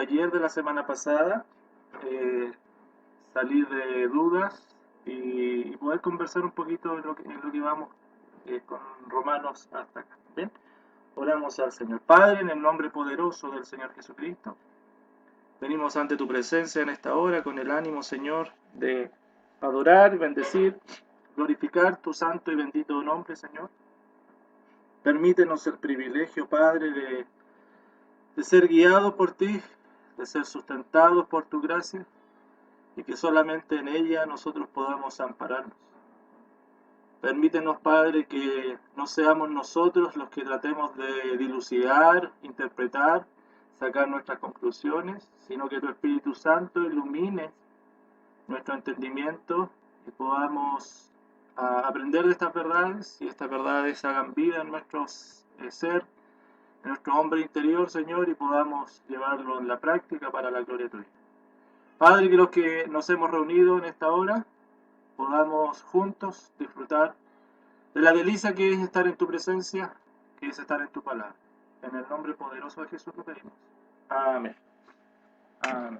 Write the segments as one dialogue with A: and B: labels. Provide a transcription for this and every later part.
A: taller de la semana pasada, salir de dudas y poder conversar un poquito en lo que vamos con Romanos hasta acá. ¿Bien? Oramos al Señor. Padre, en el nombre poderoso del Señor Jesucristo, venimos ante tu presencia en esta hora con el ánimo, Señor, de adorar, bendecir, glorificar tu santo y bendito nombre, Señor. Permítenos el privilegio, Padre, de ser guiados por ti, de ser sustentados por tu gracia, y que solamente en ella nosotros podamos ampararnos. Permítenos, Padre, que no seamos nosotros los que tratemos de dilucidar, interpretar, sacar nuestras conclusiones, sino que tu Espíritu Santo ilumine nuestro entendimiento y podamos aprender de estas verdades y estas verdades hagan vida en nuestro ser, en nuestro hombre interior, Señor, y podamos llevarlo en la práctica para la gloria tuya. Padre, que los que nos hemos reunido en esta hora podamos juntos disfrutar de la delicia que es estar en tu presencia, que es estar en tu palabra. En el nombre poderoso de Jesús lo pedimos. Amén. Amén.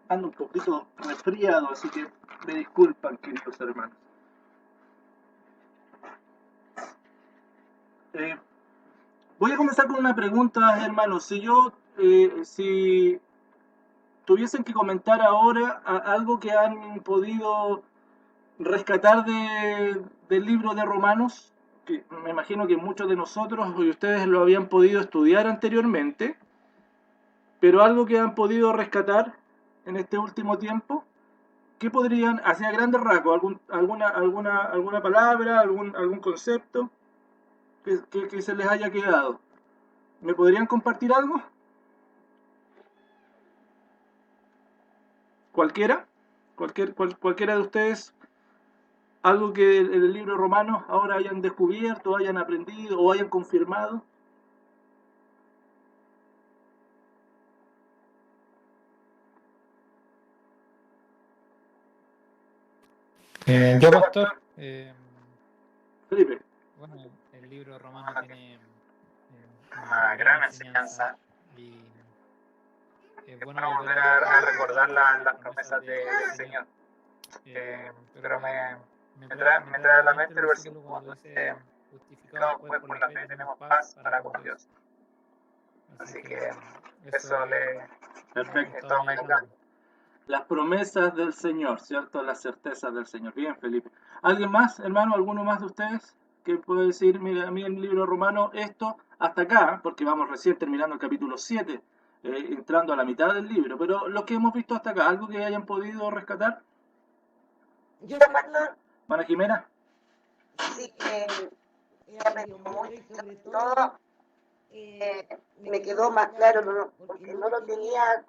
A: Ando un poquito resfriado, así que me disculpan, queridos hermanos. Voy a comenzar con una pregunta, hermanos. Si tuviesen que comentar ahora algo que han podido rescatar del libro de Romanos, que me imagino que muchos de nosotros y ustedes lo habían podido estudiar anteriormente, pero algo que han podido rescatar en este último tiempo, ¿qué podrían, hacia grandes rasgos, alguna palabra, algún concepto que se les haya quedado? ¿Me podrían compartir algo? ¿Cualquiera? ¿Cualquiera de ustedes? ¿Algo que en el libro romano ahora hayan descubierto, hayan aprendido o hayan confirmado?
B: Yo, pastor,
A: Felipe.
B: bueno, el libro romano tiene una gran enseñanza y es bueno volver a recordar las promesas del Señor. Pero me trae a la mente el versículo cuando dice: justificados pues por la fe tenemos paz para con Dios. Así que eso le
A: Perfecto.
B: estaba meditando.
A: Las promesas del Señor, ¿cierto? Las certezas del Señor. Bien, Felipe. ¿Alguien más, hermano? ¿Alguno más de ustedes que puede decir, mira, a mí en el libro romano esto hasta acá, porque vamos recién terminando el capítulo 7, entrando a la mitad del libro, pero lo que hemos visto hasta acá, algo que hayan podido rescatar?
C: Yo, pastor,
A: ¿Mana Jimena?
C: sí, he aprendido mucho y sobre todo me quedó más claro, porque no lo tenía,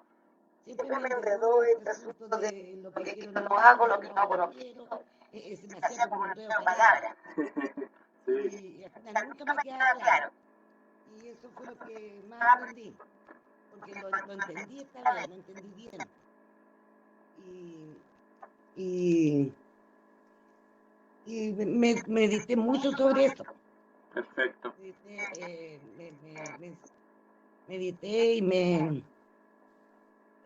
C: siempre me enredó este asunto de lo que quiero no hago, lo que no hago no quiero, se me hacía como un enredo de palabras.
A: Sí.
C: Y al final nunca me quedaba claro. Y eso fue lo que más aprendí, porque lo entendí esta vez, lo entendí bien. Y medité mucho sobre esto.
A: Perfecto.
C: Medité y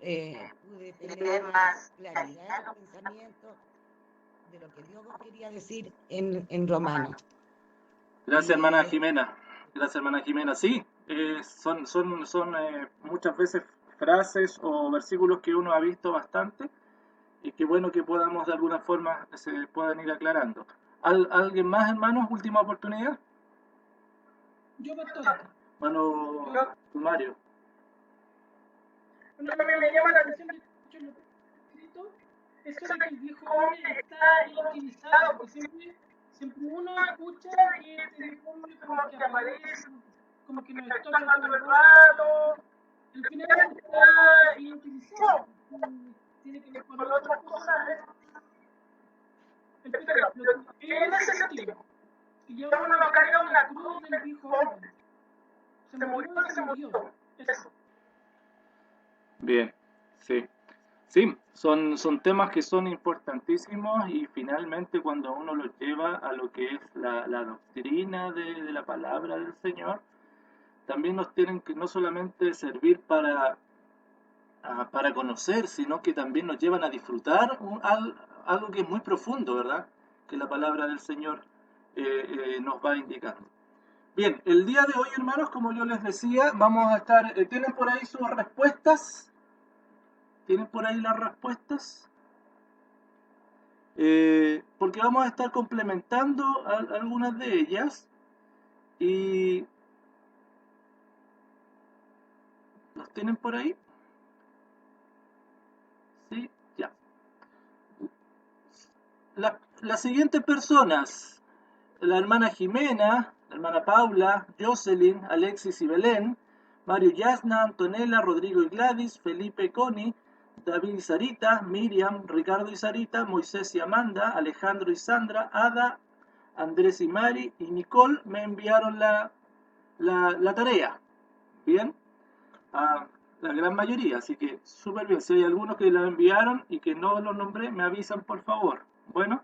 C: pude tener más claridad en los pensamientos de lo que Dios quería decir en Romanos.
A: Gracias, hermana Jimena. Gracias, hermana Jimena. Sí, son muchas veces frases o versículos que uno ha visto bastante y qué bueno que podamos de alguna forma se puedan ir aclarando. ¿Alguien más, hermanos? Última oportunidad.
D: Yo, pastor.
A: Mano, Mario.
D: Lo que me llama la atención de mucho lo que está escrito es eso de que el viejo hombre está inutilizado, porque siempre uno escucha que este viejo hombre como que aparece, como que nos estorba todo el rato, al final está inutilizado, tiene que ver con otras cosas, en ese sentido. Y ya uno lo carga una cruz del viejo hombre. Se murió. Eso.
A: Bien, sí. Sí, son temas que son importantísimos y finalmente cuando uno los lleva a lo que es la doctrina de la palabra del Señor, también nos tienen que no solamente servir para conocer, sino que también nos llevan a disfrutar algo que es muy profundo, ¿verdad? Que la palabra del Señor nos va indicando. Bien, el día de hoy, hermanos, como yo les decía, vamos a estar... ¿tienen por ahí sus respuestas? ¿Tienen por ahí las respuestas? Porque vamos a estar complementando algunas de ellas y... ¿Los tienen por ahí? Sí, ya. Las siguientes personas, la hermana Jimena, la hermana Paula, Jocelyn, Alexis y Belén, Mario Yasna, Antonella, Rodrigo y Gladys, Felipe, Connie, David y Sarita, Miriam, Ricardo y Sarita, Moisés y Amanda, Alejandro y Sandra, Ada, Andrés y Mari y Nicole me enviaron la tarea. Bien, la gran mayoría, así que súper bien. Si hay algunos que la enviaron y que no los nombré, me avisan por favor. Bueno,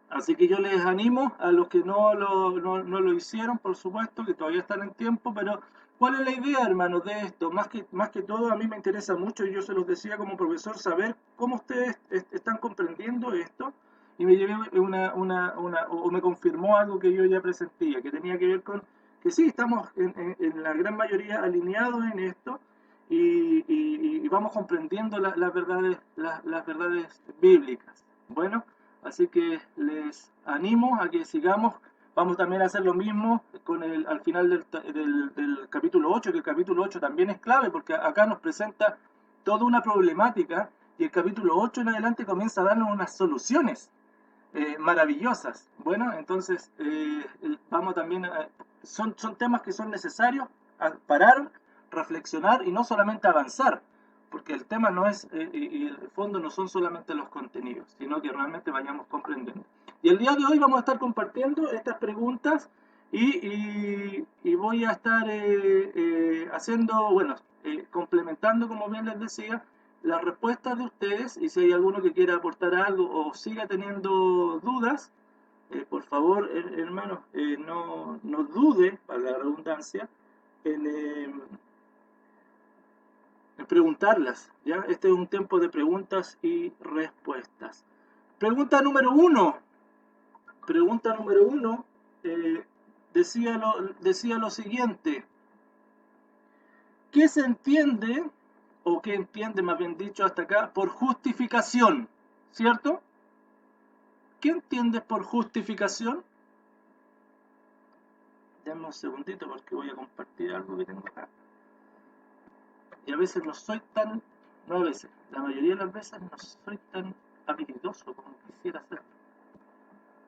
A: así que yo les animo a los que no lo hicieron, por supuesto, que todavía están en tiempo, pero ¿cuál es la idea, hermanos, de esto? Más que todo, a mí me interesa mucho, y yo se los decía como profesor, saber cómo ustedes están comprendiendo esto, y me llevé o me confirmó algo que yo ya presentía, que tenía que ver con que sí, estamos en la gran mayoría alineados en esto, y vamos comprendiendo las verdades bíblicas. Bueno, así que les animo a que sigamos. Vamos también a hacer lo mismo al final del capítulo 8, que el capítulo 8 también es clave, porque acá nos presenta toda una problemática, y el capítulo 8 en adelante comienza a darnos unas soluciones maravillosas. Bueno, entonces vamos también son temas que son necesarios a parar, reflexionar y no solamente avanzar, porque el tema no es, y el fondo no son solamente los contenidos, sino que realmente vayamos comprendiendo. Y el día de hoy vamos a estar compartiendo estas preguntas y voy a estar haciendo, bueno, complementando, como bien les decía, las respuestas de ustedes, y si hay alguno que quiera aportar algo o siga teniendo dudas, por favor, hermanos, no dude, para la redundancia, en preguntarlas, ¿ya? Este es un tiempo de preguntas y respuestas. Pregunta número uno, decía lo siguiente: ¿qué se entiende, o qué entiende más bien dicho hasta acá, por justificación? ¿Cierto? ¿Qué entiendes por justificación? Dame un segundito porque voy a compartir algo que tengo acá. Y a veces la mayoría de las veces no soy tan habilidoso como quisiera ser.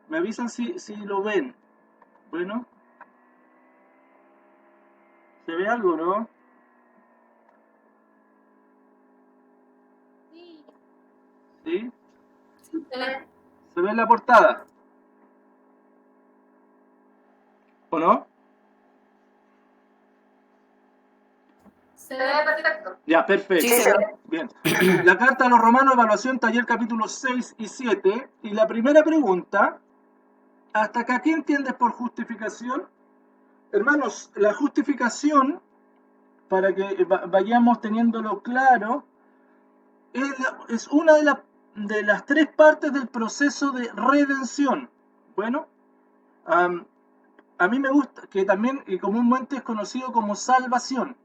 A: Me avisan si lo ven. Bueno. ¿Se ve algo, no? ¿Sí? ¿Se ve en la portada? ¿O no?
C: Se ve perfecto.
A: Ya, perfecto.
C: Sí, se ve.
A: Bien. La carta a los Romanos, evaluación, taller capítulo 6 y 7. Y la primera pregunta, ¿hasta acá qué entiendes por justificación? Hermanos, la justificación, para que vayamos teniéndolo claro, es una de las tres partes del proceso de redención. Bueno, a mí me gusta, que también comúnmente es conocido como salvación.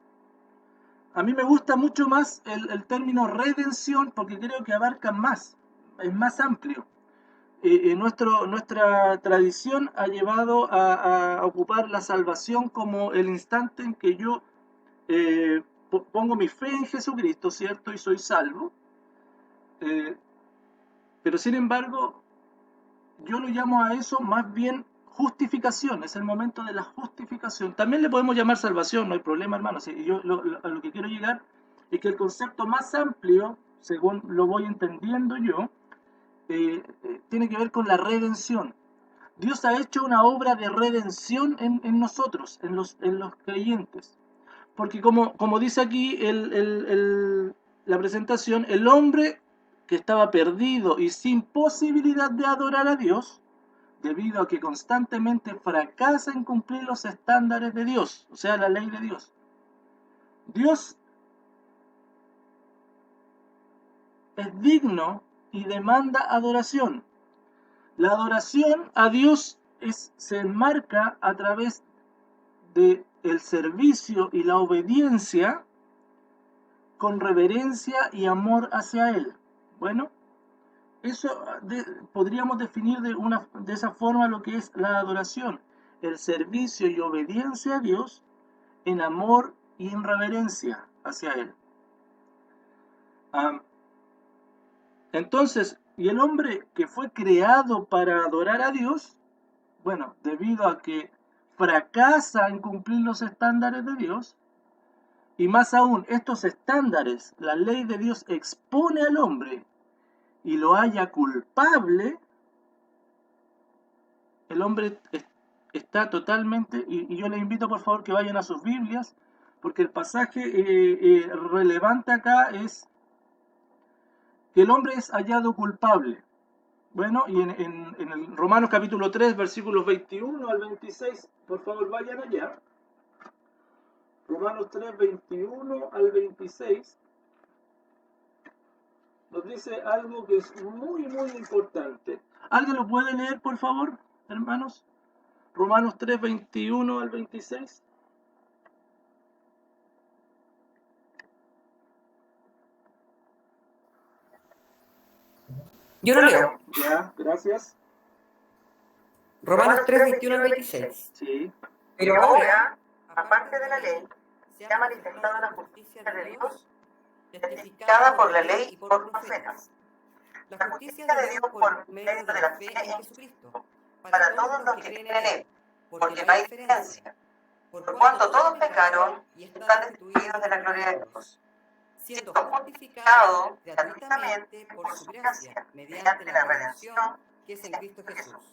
A: A mí me gusta mucho más el término redención, porque creo que abarca más, es más amplio. Nuestra tradición ha llevado a ocupar la salvación como el instante en que yo pongo mi fe en Jesucristo, ¿cierto? Y soy salvo. Pero sin embargo, yo lo llamo a eso más bien justificación, es el momento de la justificación. También le podemos llamar salvación, no hay problema, hermanos. Y yo a lo que quiero llegar es que el concepto más amplio, según lo voy entendiendo yo, tiene que ver con la redención. Dios ha hecho una obra de redención en nosotros, en los creyentes. Porque como dice aquí la presentación, el hombre que estaba perdido y sin posibilidad de adorar a Dios, debido a que constantemente fracasa en cumplir los estándares de Dios, o sea, la ley de Dios. Dios es digno y demanda adoración. La adoración a Dios se enmarca a través del servicio y la obediencia con reverencia y amor hacia Él. Bueno, eso podríamos definir de esa forma lo que es la adoración, el servicio y obediencia a Dios en amor y en reverencia hacia Él. Entonces, y el hombre que fue creado para adorar a Dios, bueno, debido a que fracasa en cumplir los estándares de Dios, y más aún, estos estándares, la ley de Dios expone al hombre y lo halla culpable, el hombre está totalmente, y yo les invito por favor que vayan a sus Biblias, porque el pasaje relevante acá es que el hombre es hallado culpable. Bueno, y en el Romanos capítulo 3, versículos 21 al 26, por favor vayan allá. Romanos 3, 21 al 26, nos dice algo que es muy, muy importante. ¿Alguien lo puede leer, por favor, hermanos? Romanos 3, 21 al 26.
E: Yo lo leo.
A: Ya, gracias.
E: Romanos 3, 21 al 26.
A: Sí.
E: Pero ahora, aparte de la ley, se ha manifestado la justicia de Dios, testificada por la ley y por los profetas. La justicia de Dios por medio de la fe en Jesucristo, para todos los que creen en Él, porque no hay diferencia. Por cuanto todos pecaron y están destituidos de la gloria de Dios, siendo justificados gratuitamente por su gracia, mediante la redención que es en Cristo Jesús,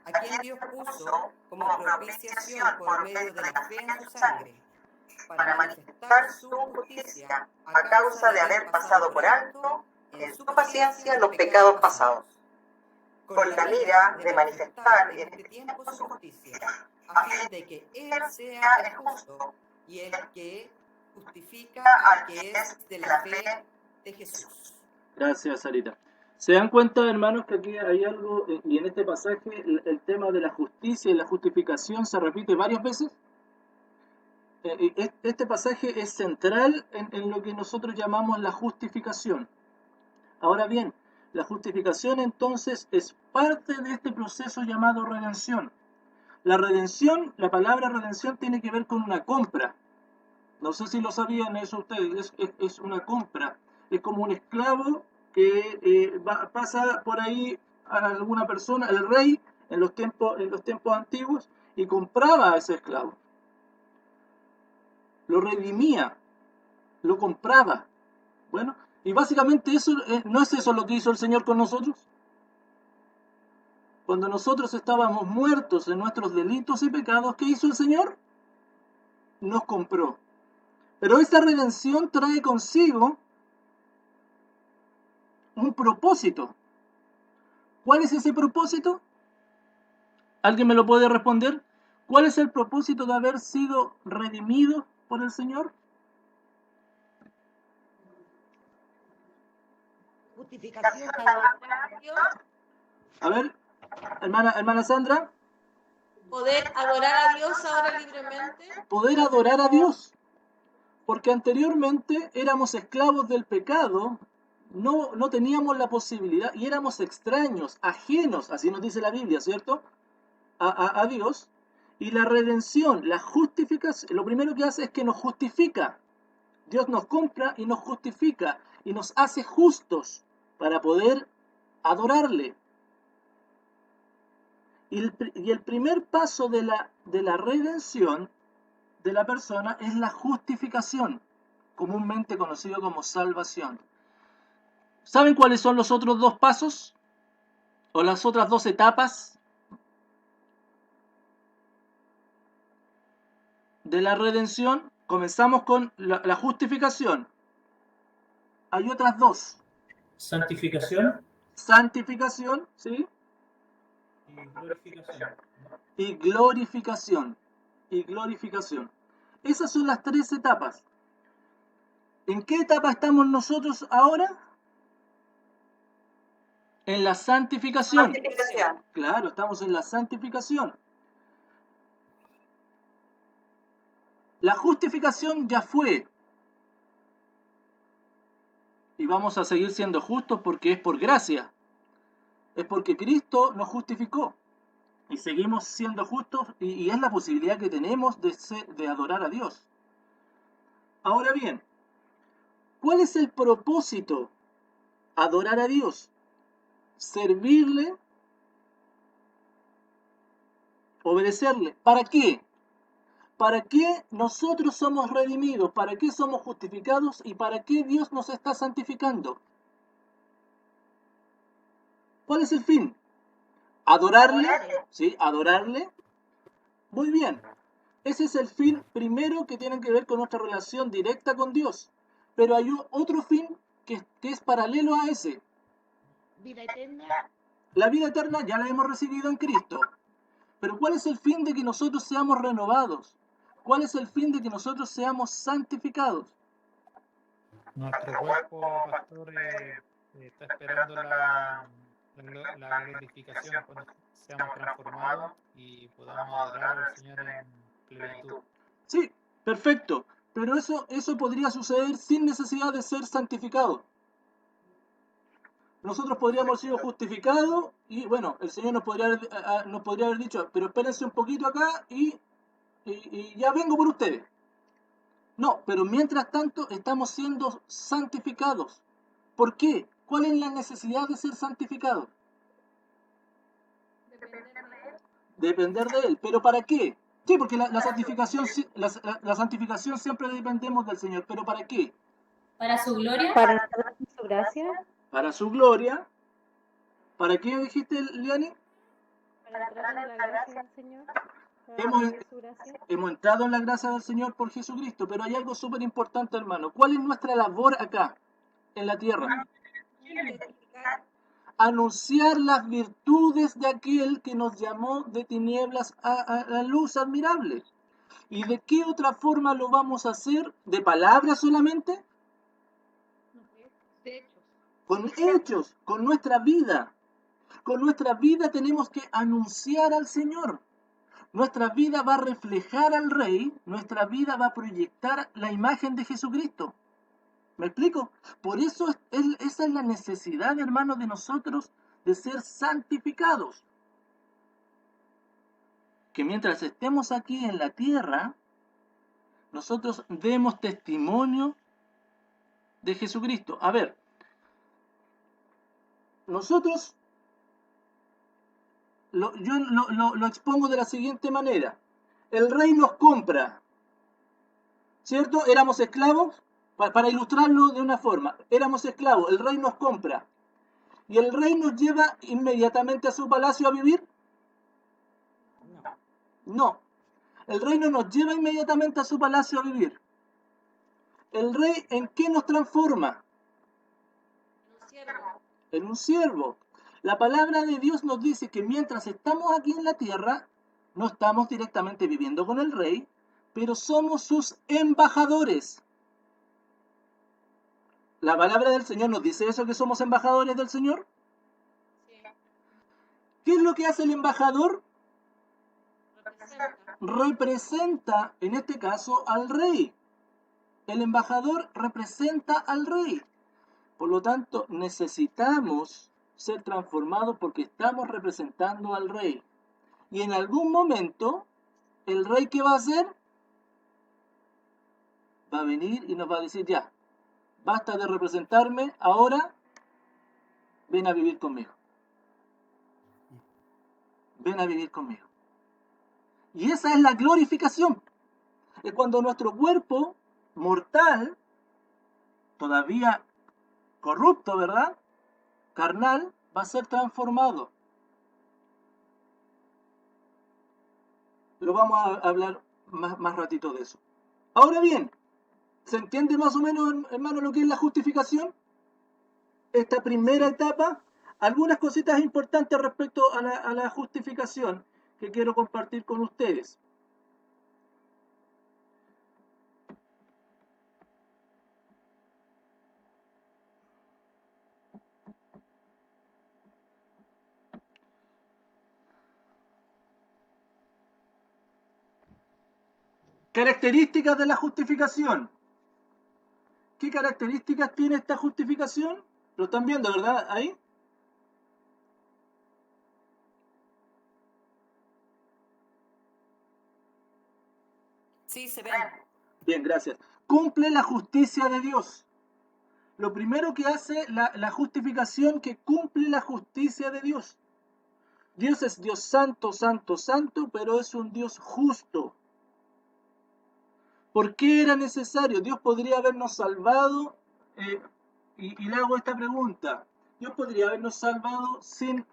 E: a quien Dios puso como propiciación por medio de la fe en su sangre, para manifestar su justicia a causa de haber pasado por alto en su paciencia los pecados pasados, con la mira de manifestar en este tiempo su justicia, a fin de que Él sea el justo y el que justifica al que es de la fe de Jesús.
A: Gracias, Sarita. ¿Se dan cuenta, hermanos, que aquí hay algo, y en este pasaje el tema de la justicia y la justificación se repite varias veces? Este pasaje es central en lo que nosotros llamamos la justificación. Ahora bien, la justificación entonces es parte de este proceso llamado redención. La redención, la palabra redención tiene que ver con una compra. No sé si lo sabían eso ustedes, es una compra. Es como un esclavo que pasa por ahí a alguna persona, el rey, en los tiempos antiguos, y compraba a ese esclavo. Lo redimía, lo compraba. Bueno, y básicamente eso, ¿no es eso lo que hizo el Señor con nosotros? Cuando nosotros estábamos muertos en nuestros delitos y pecados, ¿qué hizo el Señor? Nos compró. Pero esta redención trae consigo un propósito. ¿Cuál es ese propósito? ¿Alguien me lo puede responder? ¿Cuál es el propósito de haber sido redimido por el Señor?
C: Justificación para adorar a Dios.
A: A ver, hermana Sandra.
F: Poder adorar a Dios ahora libremente.
A: Poder adorar a Dios. Porque anteriormente éramos esclavos del pecado, no teníamos la posibilidad y éramos extraños, ajenos, así nos dice la Biblia, ¿cierto? A Dios. Y la redención, la justificación, lo primero que hace es que nos justifica. Dios nos compra y nos justifica y nos hace justos para poder adorarle. Y el primer paso de la redención de la persona es la justificación, comúnmente conocido como salvación. ¿Saben cuáles son los otros dos pasos? ¿O las otras dos etapas de la redención? Comenzamos con la justificación. hay otras dos.
G: Santificación
A: Santificación, ¿sí?
G: y glorificación.
A: Y glorificación. Y glorificación. Esas son las tres etapas. ¿En qué etapa estamos nosotros ahora? En la santificación.
C: Santificación.
A: Claro, estamos en la santificación. La justificación ya fue. Y vamos a seguir siendo justos porque es por gracia. Es porque Cristo nos justificó. Y seguimos siendo justos y es la posibilidad que tenemos de adorar a Dios. Ahora bien, ¿cuál es el propósito? Adorar a Dios. Servirle. Obedecerle. ¿Para qué? ¿Para qué nosotros somos redimidos? ¿Para qué somos justificados? ¿Y para qué Dios nos está santificando? ¿Cuál es el fin? ¿Adorarle? ¿Sí? ¿Adorarle? Muy bien. Ese es el fin primero que tiene que ver con nuestra relación directa con Dios. Pero hay otro fin que es paralelo a ese.
H: Vida eterna.
A: La vida eterna ya la hemos recibido en Cristo. Pero ¿cuál es el fin de que nosotros seamos renovados? ¿Cuál es el fin de que nosotros seamos santificados?
B: Nuestro cuerpo, pastor, está esperando la glorificación cuando seamos transformados y podamos adorar al Señor en plenitud.
A: Sí, perfecto. Pero eso podría suceder sin necesidad de ser santificado. Nosotros podríamos haber sido justificados y bueno, el Señor nos podría haber dicho, pero espérense un poquito acá y ya vengo por ustedes. No, pero mientras tanto estamos siendo santificados. ¿Por qué? ¿Cuál es la necesidad de ser santificados? Depender de Él. ¿Pero para qué? Sí, porque la santificación siempre dependemos del Señor. ¿Pero para qué?
I: ¿Para su gloria?
H: Para entrar en su gracia.
A: Para su gloria. ¿Para qué dijiste, Liani?
H: Para entrar en la gracia del Señor.
A: Hemos entrado en la gracia del Señor por Jesucristo, pero hay algo súper importante, hermano. ¿Cuál es nuestra labor acá, en la tierra? Anunciar las virtudes de aquel que nos llamó de tinieblas a la luz admirable. ¿Y de qué otra forma lo vamos a hacer? ¿De palabras solamente?
H: De hechos.
A: Con hechos, con nuestra vida. Con nuestra vida tenemos que anunciar al Señor. Nuestra vida va a reflejar al Rey, nuestra vida va a proyectar la imagen de Jesucristo. ¿Me explico? Por eso esa es la necesidad, hermanos, de nosotros de ser santificados. Que mientras estemos aquí en la tierra, nosotros demos testimonio de Jesucristo. A ver, nosotros, yo lo expongo de la siguiente manera. El Rey nos compra, ¿cierto? Éramos esclavos. Para ilustrarlo de una forma, éramos esclavos, el Rey nos compra. ¿Y el Rey nos lleva inmediatamente a su palacio a vivir? No. El Rey no nos lleva inmediatamente a su palacio a vivir. ¿El Rey en qué nos transforma? En un siervo. La palabra de Dios nos dice que mientras estamos aquí en la tierra, no estamos directamente viviendo con el Rey, pero somos sus embajadores. ¿La palabra del Señor nos dice eso, que somos embajadores del Señor?
F: Sí.
A: ¿Qué es lo que hace el embajador?
F: Representa.
A: Representa, en este caso, al Rey. El embajador representa al Rey. Por lo tanto, necesitamos ser transformados porque estamos representando al Rey. Y en algún momento, ¿el Rey qué va a hacer? Va a venir y nos va a decir, ya, basta de representarme, ahora ven a vivir conmigo. Ven a vivir conmigo. Y esa es la glorificación. Es cuando nuestro cuerpo mortal, todavía corrupto, ¿verdad? Carnal, va a ser transformado. Lo vamos a hablar más ratito de eso. Ahora bien, ¿se entiende más o menos, hermano, lo que es la justificación? esta primera etapa, algunas cositas importantes respecto a la justificación que quiero compartir con ustedes. Características de la justificación. ¿Qué características tiene esta justificación? Lo están viendo, ¿verdad? Ahí.
E: Sí, se ve.
A: Bien, gracias. Cumple la justicia de Dios. Lo primero que hace la justificación, que cumple la justicia de Dios. Dios es Dios santo, santo, santo, pero es un Dios justo. ¿Por qué era necesario? Dios podría habernos salvado, y le hago esta pregunta. Dios podría habernos salvado sin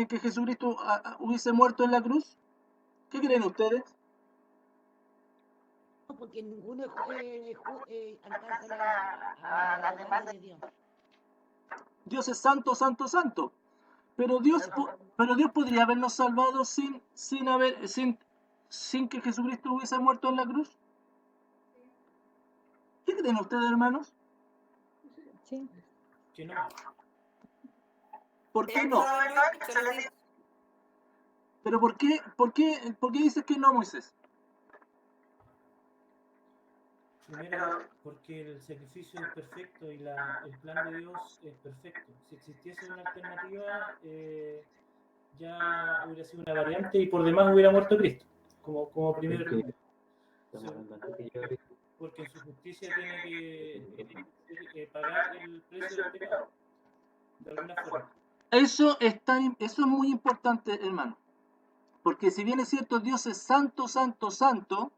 A: que Jesucristo hubiese muerto en la cruz. ¿Qué creen ustedes?
H: Porque ninguno alcanza a la demanda de Dios.
A: Dios es santo, santo, santo. Pero Dios podría habernos salvado sin que Jesucristo hubiese muerto en la cruz. ¿Qué creen ustedes, hermanos?
H: Sí.
G: Que no.
A: ¿Por qué no? Pero ¿por qué dices que no, Moisés?
G: Primero, porque el sacrificio es perfecto y el plan de Dios es perfecto. Si existiese una alternativa, ya hubiera sido una variante y por demás hubiera muerto Cristo, como primer argumento. Porque en su justicia tiene que pagar el precio del pecado, de alguna forma.
A: Eso es muy importante, hermano. Porque si bien es cierto, Dios es santo, santo, santo,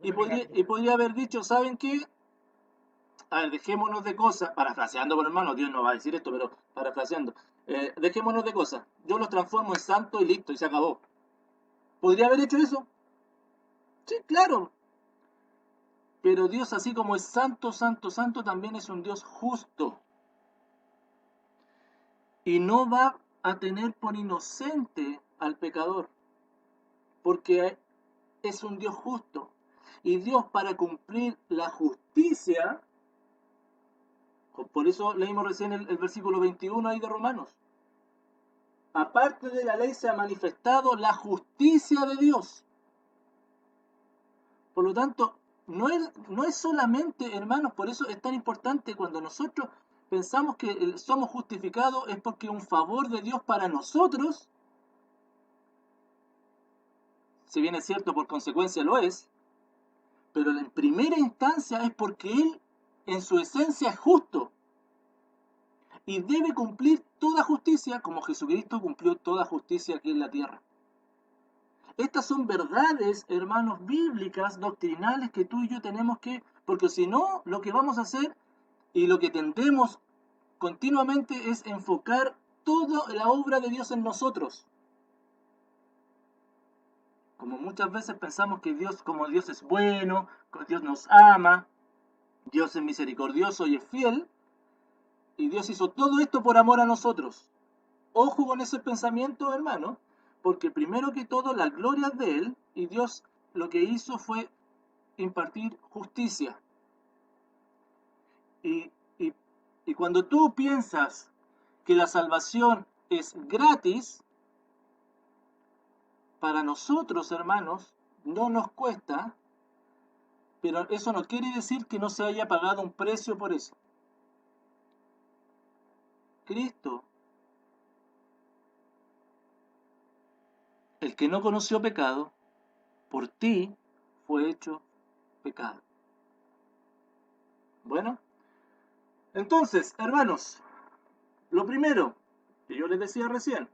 A: y podría haber dicho, ¿saben qué? A ver, dejémonos de cosas, parafraseando por hermano, Dios no va a decir esto, pero parafraseando, dejémonos de cosas, yo los transformo en santo y listo, y se acabó. ¿Podría haber hecho eso? Sí, claro. Pero Dios, así como es santo, santo, santo, también es un Dios justo. Y no va a tener por inocente al pecador, porque es un Dios justo. Y Dios, para cumplir la justicia, por eso leímos recién el versículo 21 ahí de Romanos, aparte de la ley se ha manifestado la justicia de Dios. Por lo tanto, no es solamente, hermanos, por eso es tan importante cuando nosotros pensamos que somos justificados, es porque un favor de Dios para nosotros, si bien es cierto, por consecuencia lo es, pero en primera instancia es porque Él en su esencia es justo y debe cumplir toda justicia como Jesucristo cumplió toda justicia aquí en la tierra. Estas son verdades, hermanos, bíblicas, doctrinales que tú y yo tenemos que, porque si no, lo que vamos a hacer y lo que tendemos continuamente es enfocar toda la obra de Dios en nosotros. Como muchas veces pensamos que Dios, como Dios es bueno, que Dios nos ama, Dios es misericordioso y es fiel, y Dios hizo todo esto por amor a nosotros. Ojo con ese pensamiento, hermano, porque primero que todo la gloria es de Él, y Dios lo que hizo fue impartir justicia. Y cuando tú piensas que la salvación es gratis, para nosotros, hermanos, no nos cuesta, pero eso no quiere decir que no se haya pagado un precio por eso. Cristo, el que no conoció pecado, por ti fue hecho pecado. Bueno, entonces, hermanos, lo primero que yo les decía recién,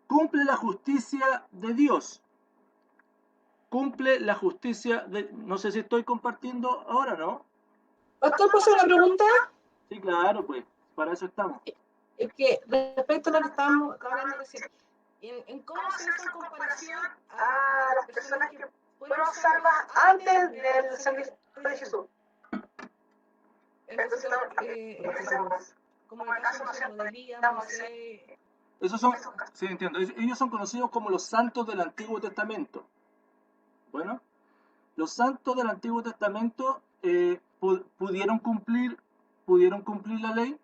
A: cumple la justicia de Dios. Cumple la justicia de... No sé si estoy compartiendo ahora, ¿no?
F: Pastor, ¿puedo hacer una pregunta?
A: Sí, claro, pues, para eso estamos.
F: Es que respecto a lo que estábamos hablando recién, en cómo se usa en comparación
C: a las personas que fueron salvas antes del sacrificio de Jesús. Entonces,
F: como en el caso, no sé, como de Elías, Moisés.
A: Esos son, sí, entiendo. Ellos son conocidos como los santos del Antiguo Testamento. Bueno, los santos del Antiguo Testamento pudieron cumplir la ley.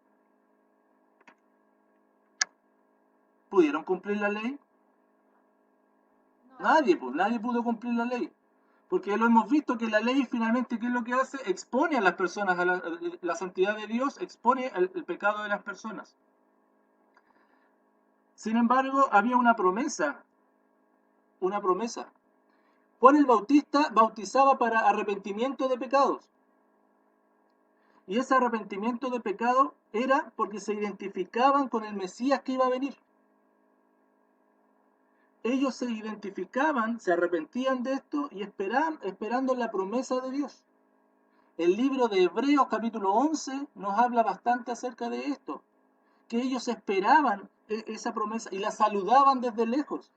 A: ¿Pudieron cumplir la ley? Nadie pudo cumplir la ley. Porque lo hemos visto que la ley finalmente, ¿qué es lo que hace? Expone a las personas, a la santidad de Dios, expone el pecado de las personas. Sin embargo, había una promesa. Juan el Bautista bautizaba para arrepentimiento de pecados. Y ese arrepentimiento de pecado era porque se identificaban con el Mesías que iba a venir. Ellos se identificaban, se arrepentían de esto y esperando la promesa de Dios. El libro de Hebreos capítulo 11 nos habla bastante acerca de esto, que ellos esperaban esa promesa y la saludaban desde lejos.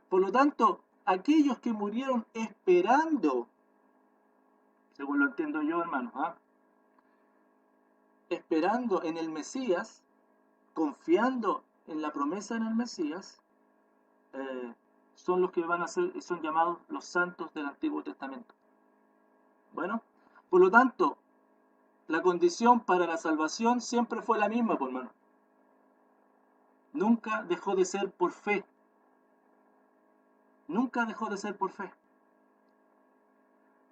A: Por lo tanto, aquellos que murieron esperando, según lo entiendo yo, hermano, esperando en el Mesías, confiando en la promesa en el Mesías, son los que son llamados los santos del Antiguo Testamento. Bueno, por lo tanto, la condición para la salvación siempre fue la misma, por hermano. Nunca dejó de ser por fe. Nunca dejó de ser por fe.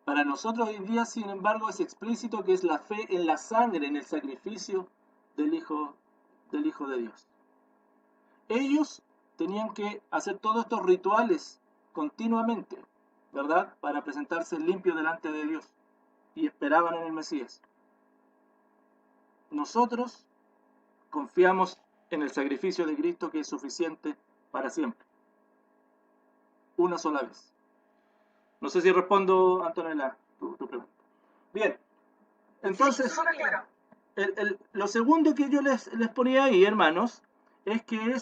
A: Para nosotros hoy en día, sin embargo, es explícito que es la fe en la sangre, en el sacrificio del Hijo de Dios. Ellos tenían que hacer todos estos rituales continuamente, ¿verdad? Para presentarse limpios delante de Dios. Y esperaban en el Mesías. Nosotros confiamos en el sacrificio de Cristo, que es suficiente para siempre. Una sola vez. No sé si respondo, Antonella, tu pregunta. Bien. Entonces, lo segundo que yo les ponía ahí, hermanos, es que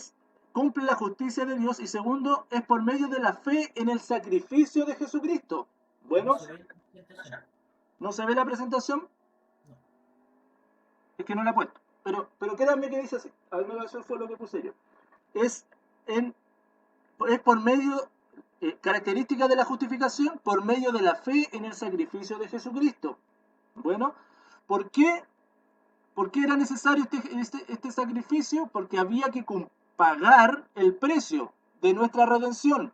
A: cumple la justicia de Dios, y segundo, es por medio de la fe en el sacrificio de Jesucristo. Bueno, ¿no se ve la presentación?
G: No.
A: Es que no la he puesto. Pero créanme que dice así. Al menos eso fue lo que puse yo. Es por medio, característica de la justificación, por medio de la fe en el sacrificio de Jesucristo. Bueno, ¿por qué era necesario este sacrificio? Porque había que pagar el precio de nuestra redención.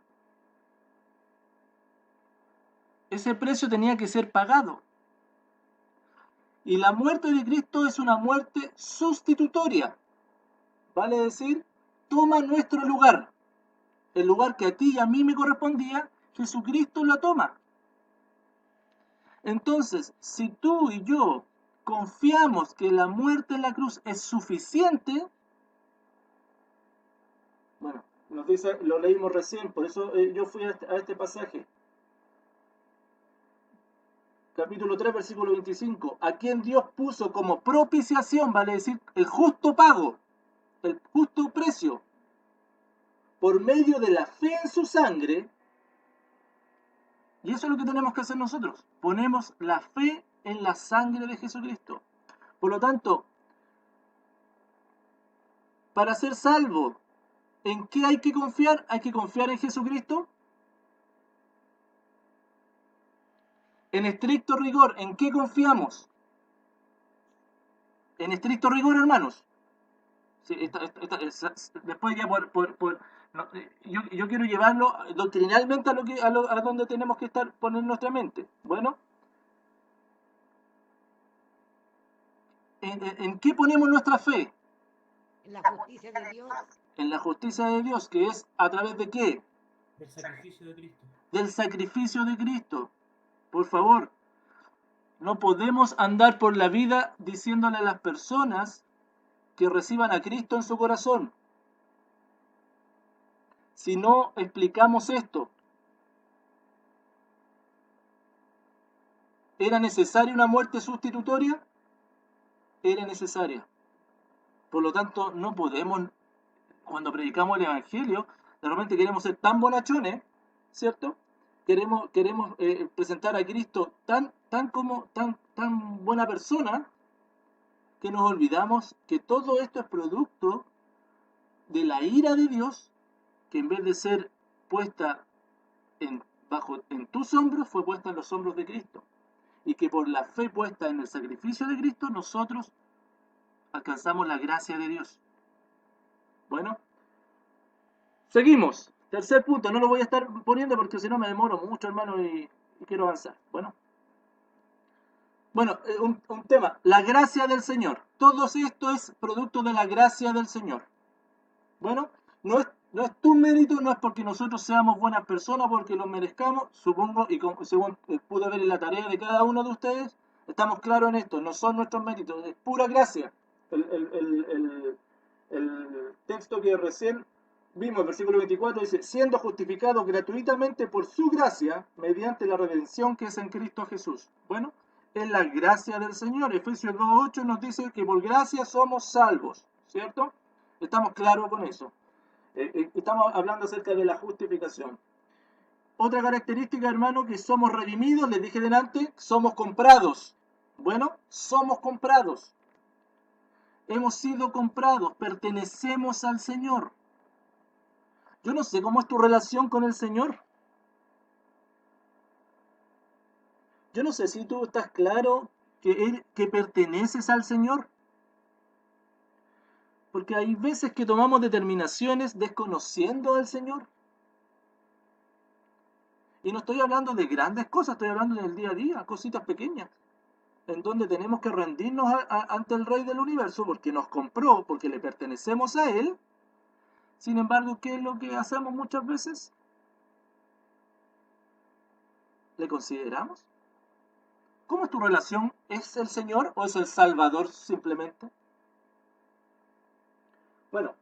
A: Ese precio tenía que ser pagado. Y la muerte de Cristo es una muerte sustitutoria. Vale decir, toma nuestro lugar. El lugar que a ti y a mí me correspondía, Jesucristo lo toma. Entonces, si tú y yo confiamos que la muerte en la cruz es suficiente, bueno, nos dice, lo leímos recién, por eso yo fui a este pasaje. Capítulo 3, versículo 25. A quien Dios puso como propiciación, vale decir, el justo pago, el justo precio, por medio de la fe en su sangre. Y eso es lo que tenemos que hacer nosotros. Ponemos la fe en la sangre de Jesucristo. Por lo tanto, para ser salvo, ¿en qué hay que confiar? Hay que confiar en Jesucristo. En estricto rigor, ¿en qué confiamos? En estricto rigor, hermanos. Sí, después ya yo quiero llevarlo doctrinalmente a donde tenemos que poner nuestra mente. Bueno, ¿en qué ponemos nuestra fe?
H: En la justicia de Dios.
A: En la justicia de Dios, que es a través de ¿qué?
G: Del sacrificio de Cristo.
A: Del sacrificio de Cristo. Por favor, no podemos andar por la vida diciéndole a las personas que reciban a Cristo en su corazón si no explicamos esto. ¿Era necesaria una muerte sustitutoria? Era necesaria. Por lo tanto, no podemos cuando predicamos el Evangelio, de repente queremos ser tan bonachones, ¿cierto? Queremos presentar a Cristo tan buena persona, que nos olvidamos que todo esto es producto de la ira de Dios, que en vez de ser puesta en tus hombros, fue puesta en los hombros de Cristo. Y que por la fe puesta en el sacrificio de Cristo, nosotros alcanzamos la gracia de Dios. Bueno, seguimos. Tercer punto, no lo voy a estar poniendo porque si no me demoro mucho, hermano, y quiero avanzar. Bueno, un tema, la gracia del Señor. Todo esto es producto de la gracia del Señor. Bueno, no es tu mérito, no es porque nosotros seamos buenas personas, porque lo merezcamos, supongo, y según pude ver en la tarea de cada uno de ustedes, estamos claros en esto, no son nuestros méritos, es pura gracia. El texto que recién vimos, el versículo 24, dice, siendo justificados gratuitamente por su gracia, mediante la redención que es en Cristo Jesús. Bueno, es la gracia del Señor. Efesios 2:8 nos dice que por gracia somos salvos, ¿cierto? Estamos claros con eso. Estamos hablando acerca de la justificación. Otra característica, hermano, que somos redimidos, les dije delante, somos comprados. Bueno, somos comprados. Hemos sido comprados, pertenecemos al Señor. Yo no sé cómo es tu relación con el Señor. Yo no sé si tú estás claro que perteneces al Señor. Porque hay veces que tomamos determinaciones desconociendo al Señor. Y no estoy hablando de grandes cosas, estoy hablando del día a día, cositas pequeñas, en donde tenemos que rendirnos ante el Rey del Universo, porque nos compró, porque le pertenecemos a Él. Sin embargo, ¿qué es lo que hacemos muchas veces? ¿Le consideramos? ¿Cómo es tu relación? ¿Es el Señor o es el Salvador simplemente? Bueno.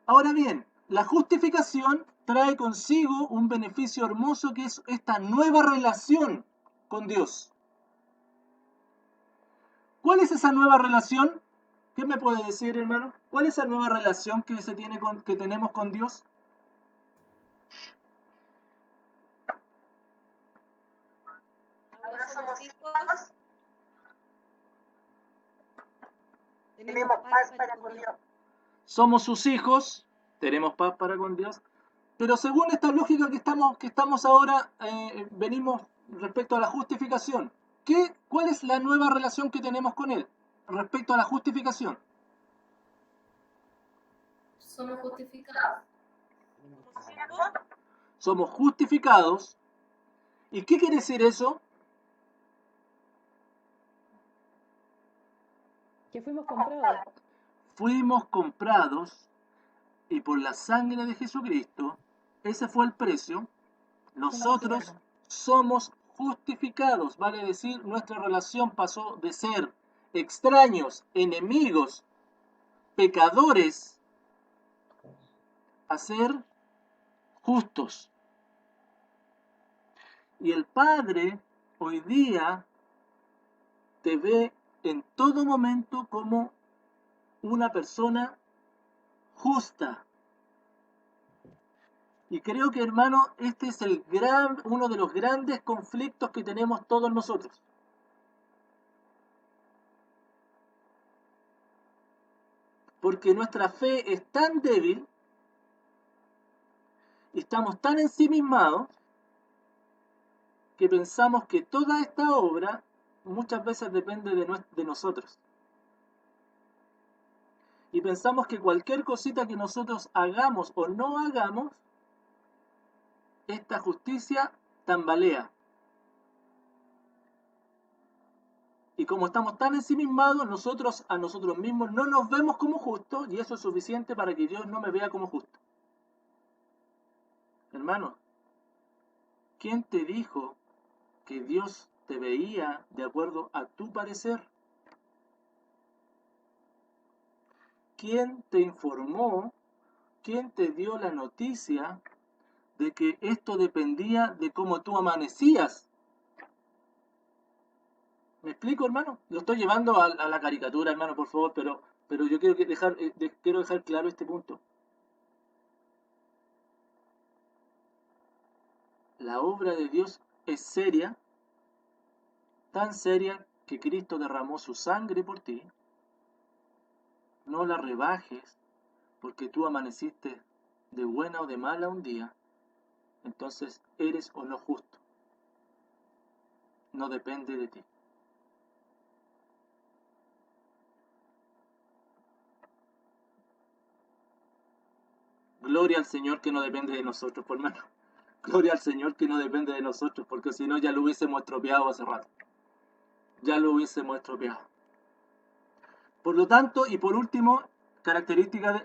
A: Ahora bien, la justificación trae consigo un beneficio hermoso que es esta nueva relación con Dios. ¿Cuál es esa nueva relación? ¿Qué me puede decir, hermano? ¿Cuál es esa nueva relación que tenemos con Dios?
F: Ahora somos hijos.
C: Tenemos paz para con Dios.
A: Somos sus hijos, tenemos paz para con Dios, pero según esta lógica que estamos ahora, venimos respecto a la justificación. ¿Cuál es la nueva relación que tenemos con Él respecto a la justificación?
F: Somos justificados.
A: Somos justificados. ¿Y qué quiere decir eso?
H: Que fuimos comprados.
A: Fuimos comprados y por la sangre de Jesucristo, ese fue el precio, nosotros somos justificados, vale decir, nuestra relación pasó de ser extraños, enemigos, pecadores, a ser justos. Y el Padre hoy día te ve en todo momento como una persona justa. Y creo que, hermano, este es uno de los grandes conflictos que tenemos todos nosotros. Porque nuestra fe es tan débil y estamos tan ensimismados que pensamos que toda esta obra muchas veces depende de nosotros. Y pensamos que cualquier cosita que nosotros hagamos o no hagamos, esta justicia tambalea. Y como estamos tan ensimismados, nosotros a nosotros mismos no nos vemos como justos, y eso es suficiente para que Dios no me vea como justo. Hermano, ¿quién te dijo que Dios te veía de acuerdo a tu parecer? ¿Quién te informó? ¿Quién te dio la noticia de que esto dependía de cómo tú amanecías? ¿Me explico, hermano? Lo estoy llevando a la caricatura, hermano, por favor, pero Pero yo quiero dejar claro este punto. La obra de Dios es seria, tan seria que Cristo derramó su sangre por ti. No la rebajes porque tú amaneciste de buena o de mala un día, entonces eres o no justo. No depende de ti. Gloria al Señor que no depende de nosotros, por mano. Gloria al Señor que no depende de nosotros, porque si no ya lo hubiésemos estropeado hace rato. Ya lo hubiésemos estropeado. Por lo tanto, y por último,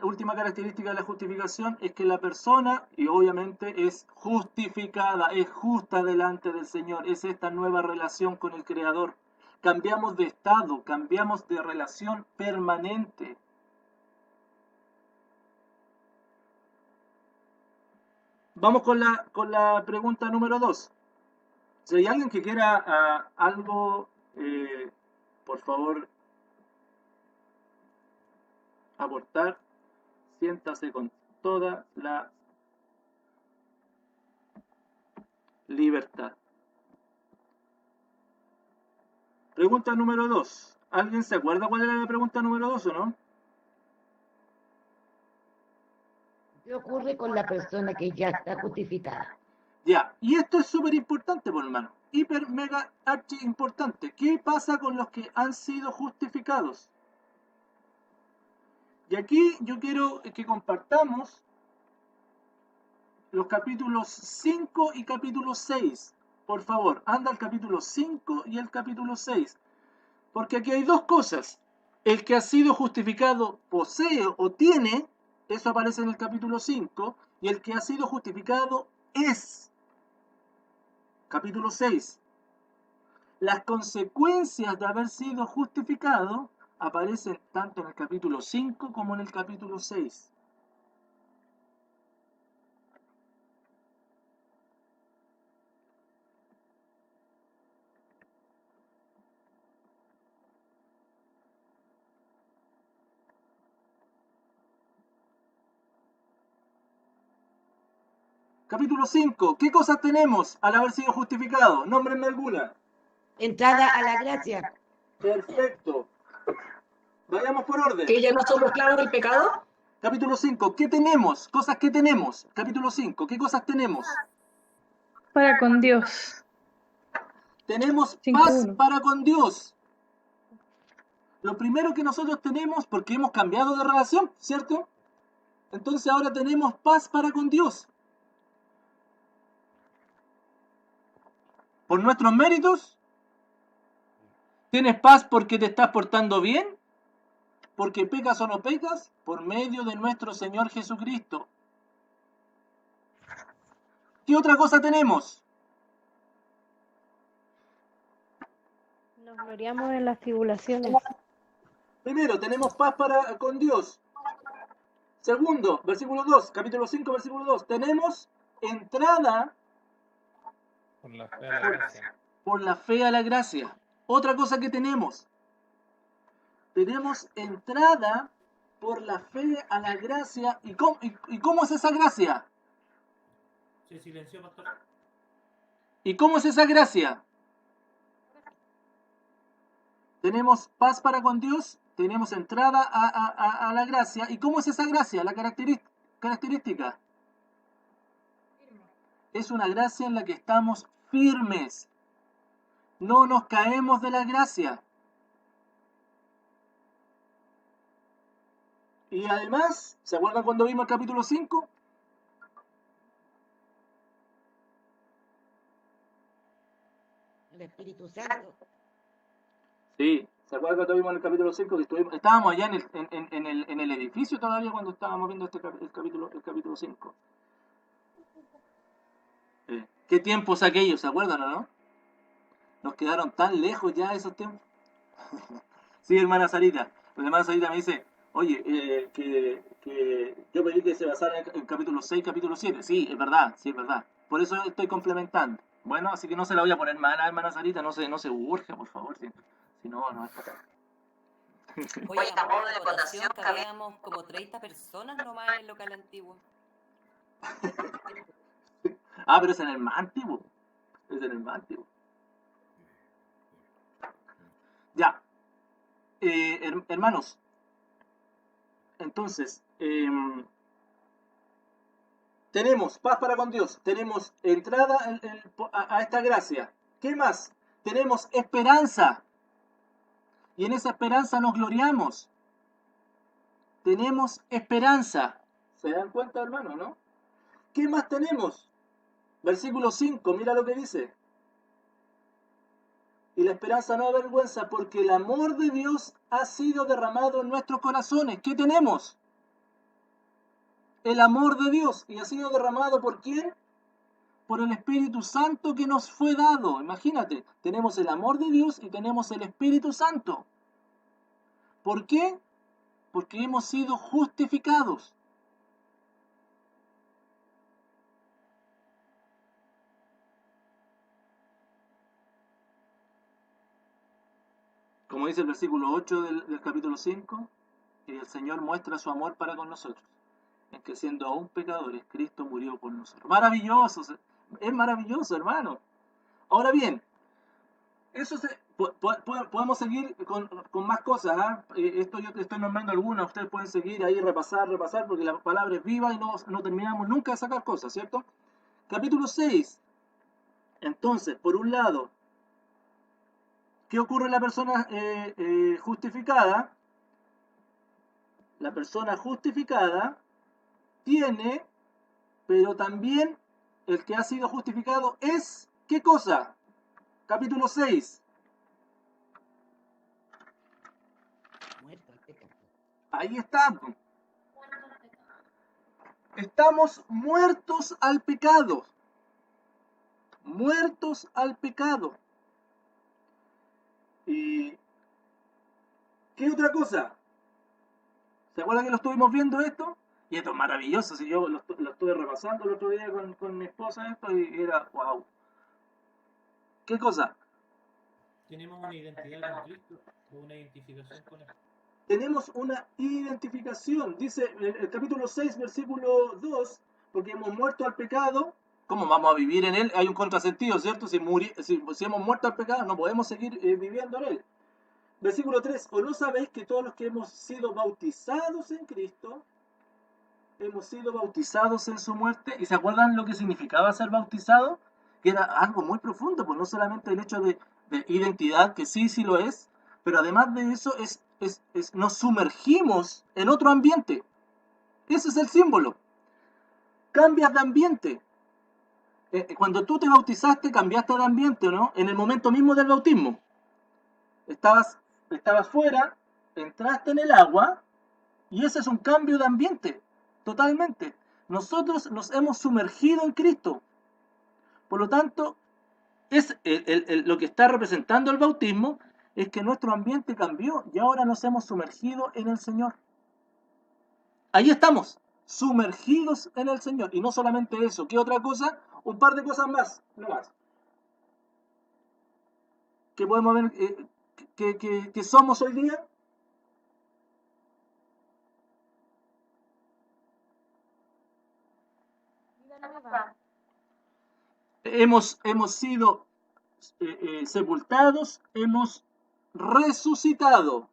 A: última característica de la justificación es que la persona, y obviamente es justificada, es justa delante del Señor, es esta nueva relación con el Creador. Cambiamos de estado, cambiamos de relación permanente. Vamos con la pregunta número 2. Si hay alguien que quiera algo, por favor, aportar, siéntase con toda la libertad. Pregunta número 2. ¿Alguien se acuerda cuál era la pregunta número 2 o no?
H: ¿Qué ocurre con la persona que ya está justificada?
A: Ya, y esto es súper importante, por hermano. Hiper, mega, archi importante. ¿Qué pasa con los que han sido justificados? Y aquí yo quiero que compartamos los capítulos 5 y capítulo 6. Por favor, anda al capítulo 5 y el capítulo 6. Porque aquí hay dos cosas. El que ha sido justificado posee o tiene, eso aparece en el capítulo 5, y el que ha sido justificado es. Capítulo 6. Las consecuencias de haber sido justificado aparecen tanto en el capítulo 5 como en el capítulo 6. Capítulo 5. ¿Qué cosas tenemos al haber sido justificados? Nómbrenme alguna.
H: Entrada a la gracia.
A: Perfecto. Vayamos por orden.
I: ¿Que ya no somos esclavos del pecado?
A: Capítulo 5. ¿Qué tenemos? Cosas que tenemos. Capítulo 5. ¿Qué cosas tenemos?
D: Para con Dios.
A: Tenemos
D: 5:1.
A: paz para con Dios. Lo primero que nosotros tenemos, porque hemos cambiado de relación, ¿cierto? Entonces ahora tenemos paz para con Dios. Por nuestros méritos, ¿tienes paz porque te estás portando bien? ¿Porque pecas o no pecas? Por medio de nuestro Señor Jesucristo. ¿Qué otra cosa tenemos?
J: Nos gloriamos en las tribulaciones.
A: Primero, tenemos paz para con Dios. Segundo, versículo 2, capítulo 5, versículo 2. Tenemos entrada
B: Por la fe a la gracia.
A: por la fe a la gracia. Otra cosa que tenemos entrada por la fe a la gracia. ¿Y cómo es esa gracia?
G: Se silenció, pastor.
A: ¿Y cómo es esa gracia? Tenemos paz para con Dios, tenemos entrada a la gracia. ¿Y cómo es esa gracia? La característica. Es una gracia en la que estamos firmes. No nos caemos de la gracia. Y además, ¿se acuerdan cuando vimos el capítulo 5?
H: El Espíritu Santo.
A: Sí, ¿se acuerdan cuando vimos el capítulo 5? Que estábamos allá en el edificio todavía cuando estábamos viendo el capítulo 5. ¿Qué tiempos aquellos? ¿Se acuerdan o no? Nos quedaron tan lejos ya esos tiempos. Sí, hermana Sarita. La hermana Sarita me dice, oye, que yo pedí que se basara en capítulo 6, capítulo 7. Sí, es verdad, sí, es verdad. Por eso estoy complementando. Bueno, así que no se la voy a poner mala, hermana Sarita, no se urge, por favor. Si no es para
E: Oye, a modo de votación, cabíamos como 30 personas nomás en el local antiguo.
A: Ah, pero es en el más antiguo. Es en el más antiguo. Ya. Hermanos, entonces, tenemos paz para con Dios, tenemos entrada a esta gracia. ¿Qué más? Tenemos esperanza. Y en esa esperanza nos gloriamos. Tenemos esperanza. ¿Se dan cuenta, hermano, no? ¿Qué más tenemos? Versículo 5, mira lo que dice. Y la esperanza no avergüenza, porque el amor de Dios ha sido derramado en nuestros corazones. ¿Qué tenemos? El amor de Dios. ¿Y ha sido derramado por quién? Por el Espíritu Santo que nos fue dado. Imagínate, tenemos el amor de Dios y tenemos el Espíritu Santo. ¿Por qué? Porque hemos sido justificados. Como dice el versículo 8 del capítulo 5, que el Señor muestra su amor para con nosotros, en que siendo aún pecadores, Cristo murió por nosotros. Maravilloso, es maravilloso, hermano. Ahora bien, podemos seguir con más cosas. Esto yo te estoy nombrando algunas, ustedes pueden seguir ahí, repasar, porque la palabra es viva y no terminamos nunca de sacar cosas, ¿cierto? Capítulo 6. Entonces, por un lado, ¿qué ocurre en la persona justificada? La persona justificada tiene, pero también el que ha sido justificado es, ¿qué cosa? Capítulo 6.
H: Muerto al pecado.
A: Ahí está. Estamos muertos al pecado. Muertos al pecado. ¿Y qué otra cosa? ¿Se acuerdan que lo estuvimos viendo esto? Y esto es maravilloso. Si yo lo estuve repasando el otro día con mi esposa esto y era wow. ¿Qué cosa?
G: Tenemos una identidad con Cristo o una identificación con Él.
A: Tenemos una identificación. Dice el capítulo 6, versículo 2, porque hemos muerto al pecado. ¿Cómo vamos a vivir en él? Hay un contrasentido, ¿cierto? Si hemos muerto al pecado, no podemos seguir viviendo en él. Versículo 3, ¿o no sabéis que todos los que hemos sido bautizados en Cristo, hemos sido bautizados en su muerte? ¿Y se acuerdan lo que significaba ser bautizado? Que era algo muy profundo, pues no solamente el hecho de identidad, que sí lo es, pero además de eso nos sumergimos en otro ambiente. Ese es el símbolo. Cambias de ambiente. Cuando tú te bautizaste, cambiaste de ambiente, ¿no? En el momento mismo del bautismo. Estabas fuera, entraste en el agua, y ese es un cambio de ambiente, totalmente. Nosotros nos hemos sumergido en Cristo. Por lo tanto, es lo que está representando el bautismo es que nuestro ambiente cambió y ahora nos hemos sumergido en el Señor. Ahí estamos, sumergidos en el Señor. Y no solamente eso, ¿qué otra cosa? Un par de cosas más, no más. Que podemos ver que somos hoy día. Hemos sido sepultados, hemos resucitado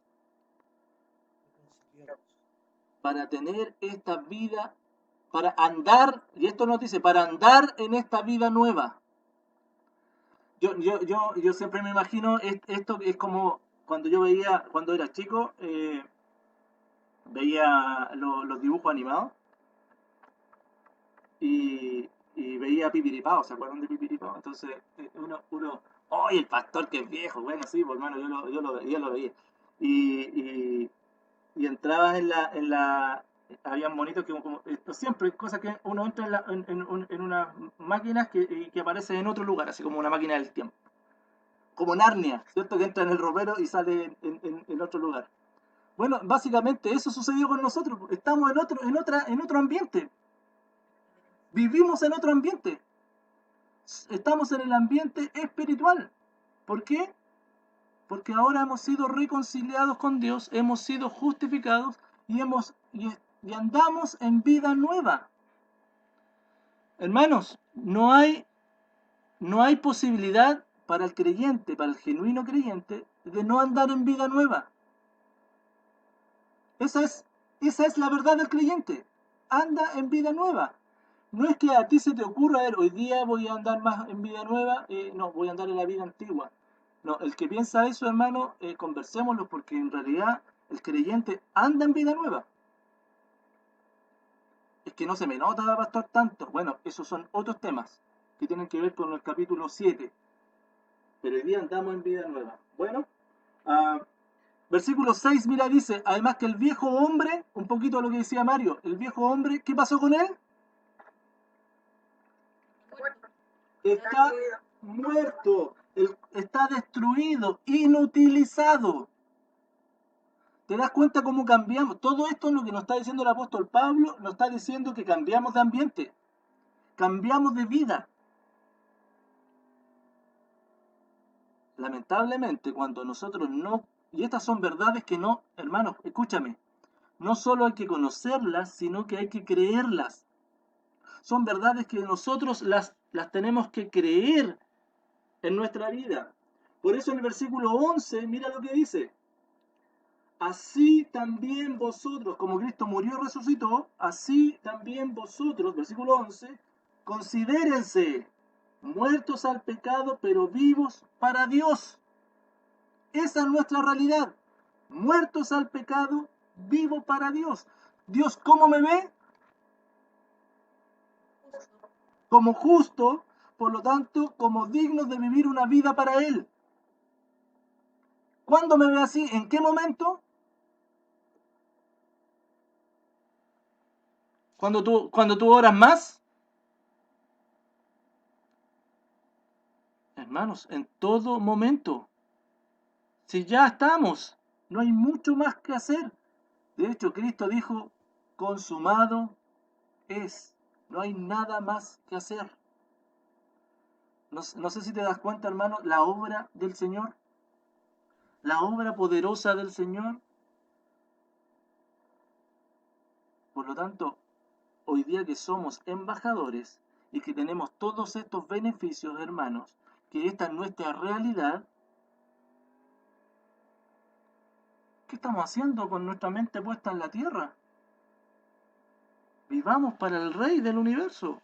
A: para tener esta vida, para andar, y esto nos dice, para andar en esta vida nueva. Yo siempre me imagino, esto es como cuando yo veía, cuando era chico, veía los dibujos animados y veía a Pipiripao, ¿se acuerdan de Pipiripao? Entonces, ¡ay, el pastor que es viejo! Bueno, sí, pues, hermano, yo lo veía. Y entrabas en la habían monitos que como esto siempre cosas que uno entra en unas máquinas que aparece en otro lugar, así como una máquina del tiempo. Como Narnia, ¿cierto? Que entra en el ropero y sale en otro lugar. Bueno, básicamente eso sucedió con nosotros. Estamos en otro ambiente. Vivimos en otro ambiente. Estamos en el ambiente espiritual. ¿Por qué? Porque ahora hemos sido reconciliados con Dios, hemos sido justificados y andamos en vida nueva. Hermanos, no hay posibilidad para el creyente, para el genuino creyente, de no andar en vida nueva. Esa es la verdad del creyente. Anda en vida nueva. No es que a ti se te ocurra, a ver, hoy día voy a andar más en vida nueva, no, voy a andar en la vida antigua. No, el que piensa eso, hermano, conversémoslo, porque en realidad el creyente anda en vida nueva. Es que no se me nota, pastor, tanto. Bueno, esos son otros temas que tienen que ver con el capítulo 7. Pero hoy día andamos en vida nueva. Bueno, versículo 6, mira, dice, además que el viejo hombre, un poquito lo que decía Mario, el viejo hombre, ¿qué pasó con él? Está muerto, está destruido, inutilizado. ¿Te das cuenta cómo cambiamos? Todo esto es lo que nos está diciendo el apóstol Pablo, nos está diciendo que cambiamos de ambiente, cambiamos de vida. Lamentablemente, cuando nosotros no, y estas son verdades que no, hermanos, escúchame, no solo hay que conocerlas, sino que hay que creerlas. Son verdades que nosotros las tenemos que creer en nuestra vida. Por eso en el versículo 11, mira lo que dice. Así también vosotros, como Cristo murió y resucitó, así también vosotros, versículo 11, considérense muertos al pecado, pero vivos para Dios. Esa es nuestra realidad. Muertos al pecado, vivos para Dios. Dios, ¿cómo me ve? Como justo, por lo tanto, como digno de vivir una vida para Él. ¿Cuándo me ve así? ¿En qué momento? ¿Cuando tú oras más? Hermanos, en todo momento. Si ya estamos, no hay mucho más que hacer. De hecho, Cristo dijo, consumado es. No hay nada más que hacer. No sé si te das cuenta, hermano, la obra del Señor, la obra poderosa del Señor. Por lo tanto, hoy día que somos embajadores y que tenemos todos estos beneficios, hermanos, que esta es nuestra realidad, ¿qué estamos haciendo con nuestra mente puesta en la tierra? Vivamos para el Rey del universo.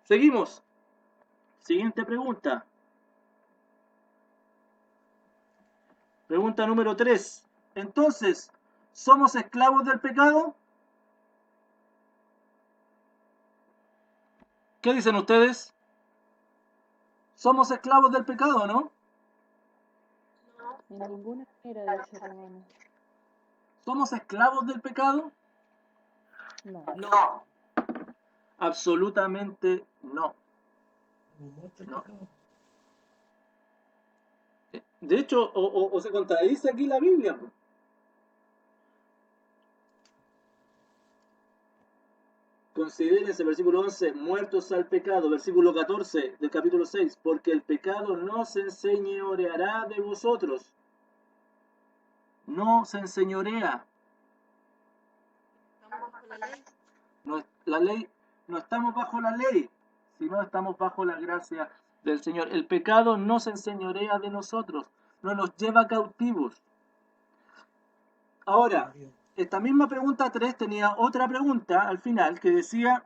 A: Seguimos. Siguiente pregunta. Pregunta número 3. Entonces, ¿somos esclavos del pecado? ¿Qué dicen ustedes? ¿Somos esclavos del pecado, no?
J: De ninguna manera, dice Romano.
A: ¿Somos esclavos del pecado?
E: No.
A: Absolutamente no. No. De hecho, o se contradice aquí la Biblia. Considérense, versículo 11, muertos al pecado, versículo 14 del capítulo 6, porque el pecado no se enseñoreará de vosotros. No se enseñorea.
F: Estamos bajo la ley.
A: La ley, no estamos bajo la ley, sino estamos bajo la gracia del Señor. El pecado no se enseñorea de nosotros, no nos lleva cautivos. Ahora, esta misma pregunta 3 tenía otra pregunta al final que decía,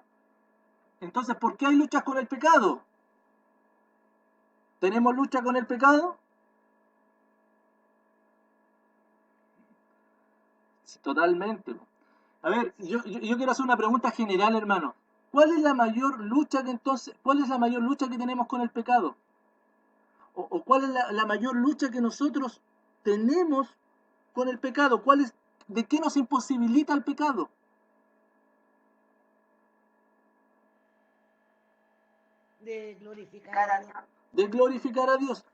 A: entonces, ¿por qué hay luchas con el pecado? ¿Tenemos lucha con el pecado? Sí, totalmente. A ver, yo quiero hacer una pregunta general, hermano. ¿Cuál es la mayor lucha que tenemos con el pecado? ¿O cuál es la mayor lucha que nosotros tenemos con el pecado? ¿De qué nos imposibilita el pecado?
H: De glorificar a Dios.
A: De glorificar a Dios.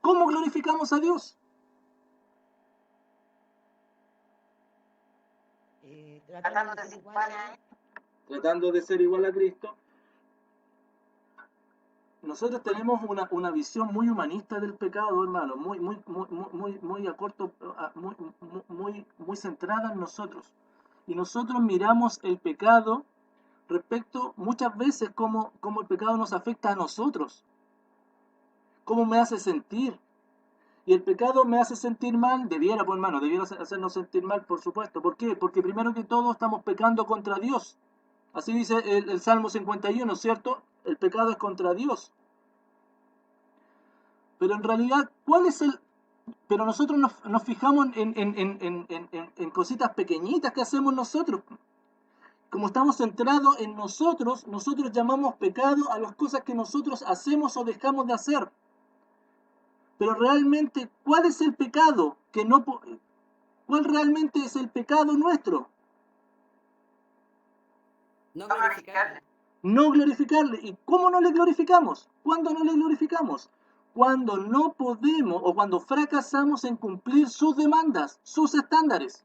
A: ¿Cómo glorificamos a Dios?
H: Tratando de ser igual a Él.
A: Tratando de ser igual a Cristo. nosotros tenemos una visión muy humanista del pecado, hermano, muy a corto, muy centrada en nosotros. Y nosotros miramos el pecado respecto muchas veces cómo el pecado nos afecta a nosotros, cómo me hace sentir. Y el pecado me hace sentir mal, debiera hacernos sentir mal, por supuesto. ¿Por qué? Porque primero que todo estamos pecando contra Dios. Así dice el Salmo 51, ¿cierto? El pecado es contra Dios. Pero en realidad, pero nosotros nos fijamos en cositas pequeñitas que hacemos nosotros. Como estamos centrados en nosotros llamamos pecado a las cosas que nosotros hacemos o dejamos de hacer. Pero realmente, ¿cuál es el pecado? ¿Cuál realmente es el pecado nuestro?
E: No glorificarle.
A: No glorificarle. ¿Y cómo no le glorificamos? ¿Cuándo no le glorificamos? Cuando no podemos o cuando fracasamos en cumplir sus demandas, sus estándares.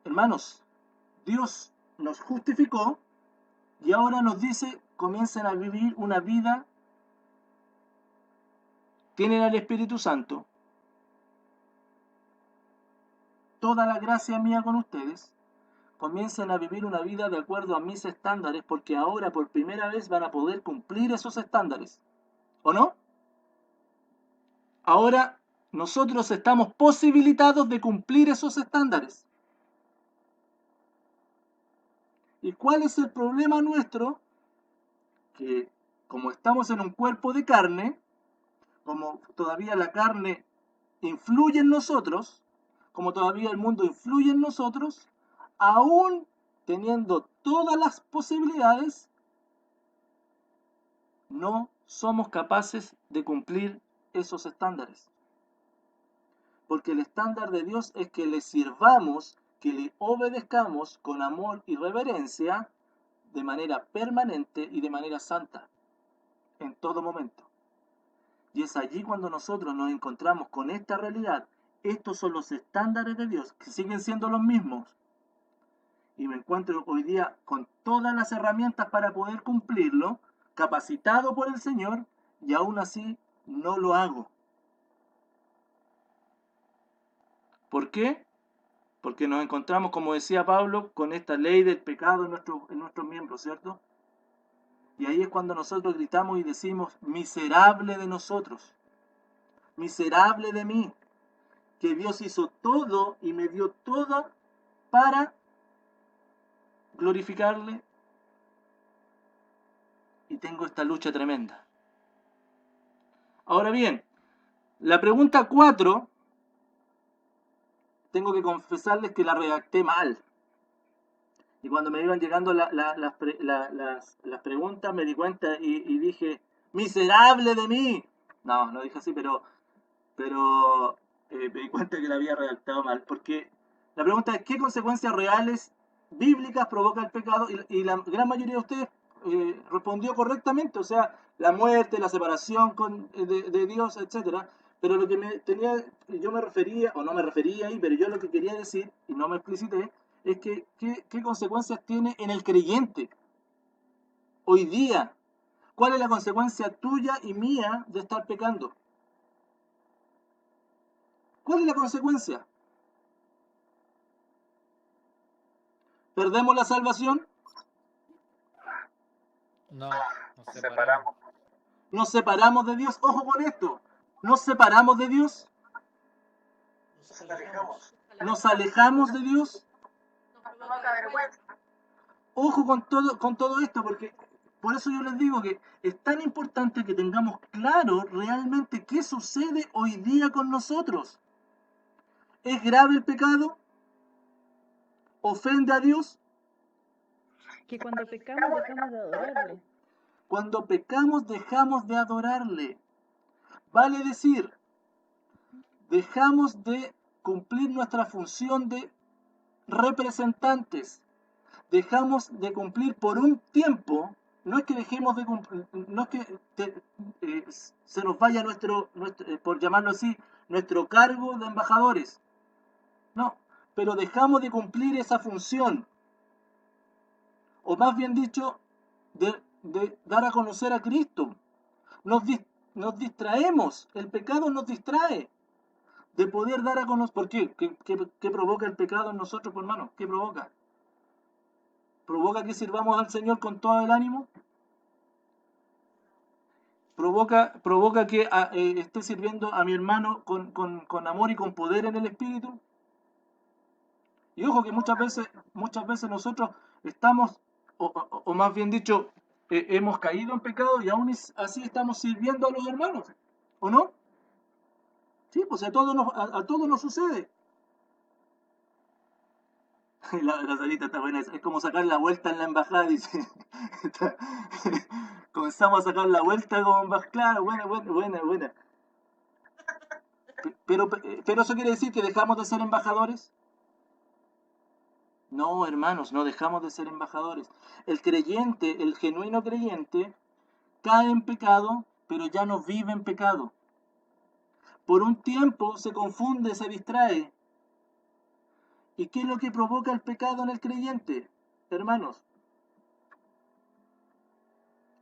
A: Hermanos, Dios nos justificó y ahora nos dice, comiencen a vivir una vida, tienen al Espíritu Santo, toda la gracia mía con ustedes, comiencen a vivir una vida de acuerdo a mis estándares, porque ahora por primera vez van a poder cumplir esos estándares. ¿O no? Ahora nosotros estamos posibilitados de cumplir esos estándares. ¿Y cuál es el problema nuestro? Que como estamos en un cuerpo de carne, como todavía la carne influye en nosotros, como todavía el mundo influye en nosotros, aún teniendo todas las posibilidades, no somos capaces de cumplir esos estándares. Porque el estándar de Dios es que le sirvamos, que le obedezcamos con amor y reverencia de manera permanente y de manera santa, en todo momento. Y es allí cuando nosotros nos encontramos con esta realidad. Estos son los estándares de Dios, que siguen siendo los mismos. Y me encuentro hoy día con todas las herramientas para poder cumplirlo, capacitado por el Señor, y aún así no lo hago. ¿Por qué? Porque nos encontramos, como decía Pablo, con esta ley del pecado en nuestros miembros, ¿cierto? Y ahí es cuando nosotros gritamos y decimos, miserable de nosotros, miserable de mí, que Dios hizo todo y me dio todo para glorificarle, y tengo esta lucha tremenda. Ahora bien, la pregunta 4, tengo que confesarles que la redacté mal. Y cuando me iban llegando las preguntas me di cuenta y dije, miserable de mí. No dije así, pero me di cuenta que la había redactado mal. Porque la pregunta es, ¿qué consecuencias reales bíblicas provoca el pecado? Y la gran mayoría de ustedes respondió correctamente. O sea, la muerte, la separación de Dios, etc. Pero lo que yo me refería, o no me refería ahí, pero yo lo que quería decir, y no me explicité, es que ¿qué consecuencias tiene en el creyente hoy día? ¿Cuál es la consecuencia tuya y mía de estar pecando? ¿Cuál es la consecuencia? ¿Perdemos la salvación?
B: No, nos separamos.
A: ¿Nos separamos de Dios? Ojo con esto. ¿Nos separamos de Dios? ¿Nos alejamos de Dios? Ojo con todo esto, porque por eso yo les digo que es tan importante que tengamos claro realmente qué sucede hoy día con nosotros. ¿Es grave el pecado? ¿Ofende a Dios?
J: Que cuando pecamos dejamos de adorarle.
A: Cuando pecamos dejamos de adorarle. Vale decir, dejamos de cumplir nuestra función de representantes. Dejamos de cumplir por un tiempo. No es que dejemos de cumplir, no es que se nos vaya nuestro, por llamarlo así, nuestro cargo de embajadores. No, pero dejamos de cumplir esa función. O más bien dicho, de dar a conocer a Cristo. Nos distraemos, el pecado nos distrae de poder dar a conocer. ¿Por qué? ¿Qué provoca el pecado en nosotros, por hermano? ¿Qué provoca? ¿Provoca que sirvamos al Señor con todo el ánimo? ¿Provoca que esté sirviendo a mi hermano con amor y con poder en el Espíritu? Y ojo que muchas veces nosotros estamos, o más bien dicho, hemos caído en pecado y aún así estamos sirviendo a los hermanos, ¿o no? Sí, pues a todos nos sucede. La salita está buena, es como sacar la vuelta en la embajada, dice. Comenzamos a sacar la vuelta como embajada, claro, buena. Pero eso quiere decir que dejamos de ser embajadores. No, hermanos, no dejamos de ser embajadores. El creyente, el genuino creyente, cae en pecado, pero ya no vive en pecado. Por un tiempo se confunde, se distrae. ¿Y qué es lo que provoca el pecado en el creyente, hermanos?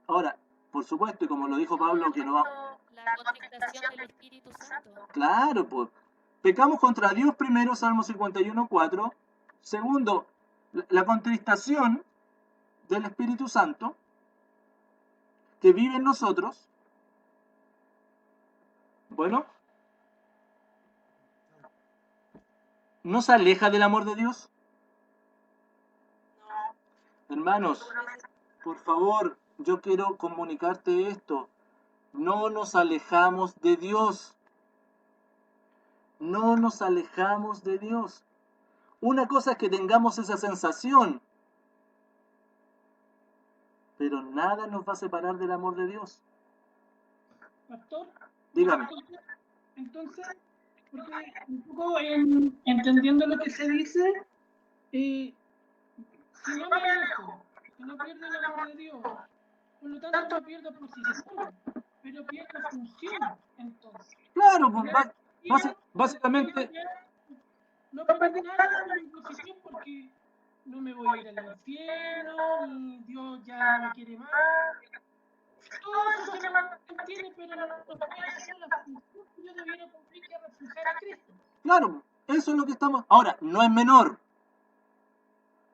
A: Ahora, por supuesto, y como lo dijo Pablo, que no va...
F: La contristación del Espíritu Santo.
A: Claro, pues. Pecamos contra Dios primero, Salmo 51:4. Segundo, la contristación del Espíritu Santo que vive en nosotros. Bueno, ¿nos aleja del amor de Dios? Hermanos, por favor, yo quiero comunicarte esto. No nos alejamos de Dios. No nos alejamos de Dios. Una cosa es que tengamos esa sensación, pero nada nos va a separar del amor de Dios.
D: Pastor,
A: Dígame.
D: entonces, porque un poco entendiendo lo que se dice, si no me alejo, si no pierdo el amor de Dios, por lo tanto no pierdo posición, pero pierdo función, entonces.
A: Claro, pues, básicamente...
D: No pierdo nada de mi posición porque no me voy a ir al infierno, ni Dios ya no me quiere más. Todo eso se mantiene, pero no estoy haciendo la función que yo debiera cumplir, que es reflejar a Cristo.
A: Claro, eso es lo que estamos... Ahora, no es menor.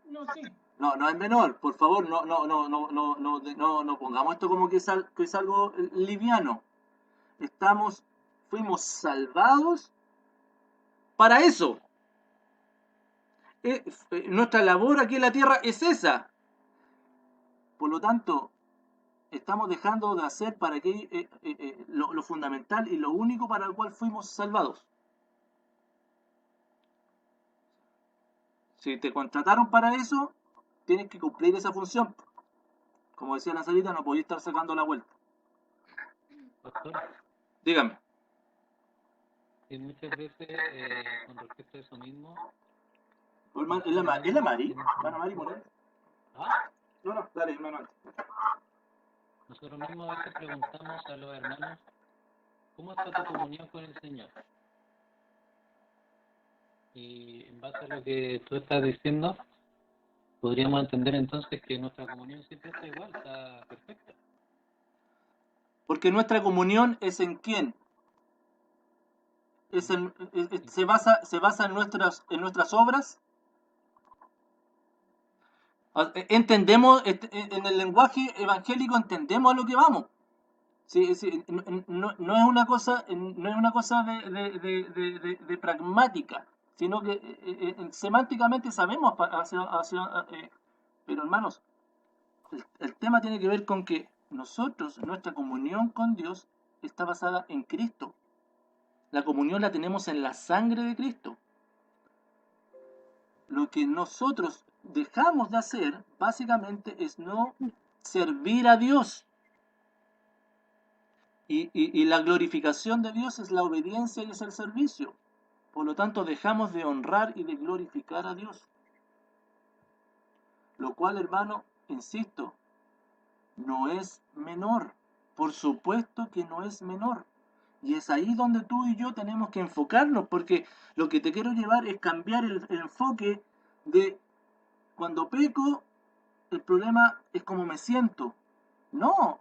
D: No, sí.
A: No es menor. Por favor, no pongamos esto como que es algo liviano. Fuimos salvados para eso. Nuestra labor aquí en la tierra es esa. Por lo tanto, estamos dejando de hacer para que lo fundamental y lo único para el cual fuimos salvados. Si te contrataron para eso, tienes que cumplir esa función. Como decía la salita, no podéis estar sacando la vuelta.
B: Pastor,
A: Dígame.
B: y muchas veces, con respecto a eso mismo...
A: ¿Es la Mari? ¿Hermana Mari Morales?
B: ¿Ah?
A: No, dale, hermano.
B: Nosotros mismos a veces preguntamos a los hermanos, ¿cómo está tu comunión con el Señor? Y en base a lo que tú estás diciendo, podríamos entender entonces que nuestra comunión siempre está igual, está perfecta.
A: Porque nuestra comunión es en quién. Se basa en nuestras obras. Entendemos, en el lenguaje evangélico entendemos a lo que vamos. Sí, no es una cosa, de pragmática, sino que semánticamente sabemos pero hermanos, el tema tiene que ver con que nuestra comunión con Dios está basada en Cristo. La comunión la tenemos en la sangre de Cristo. Lo que nosotros dejamos de hacer, básicamente, es no servir a Dios. Y la glorificación de Dios es la obediencia y es el servicio. Por lo tanto, dejamos de honrar y de glorificar a Dios. Lo cual, hermano, insisto, no es menor. Por supuesto que no es menor. Y es ahí donde tú y yo tenemos que enfocarnos, porque lo que te quiero llevar es cambiar el enfoque de cuando peco, el problema es cómo me siento. No.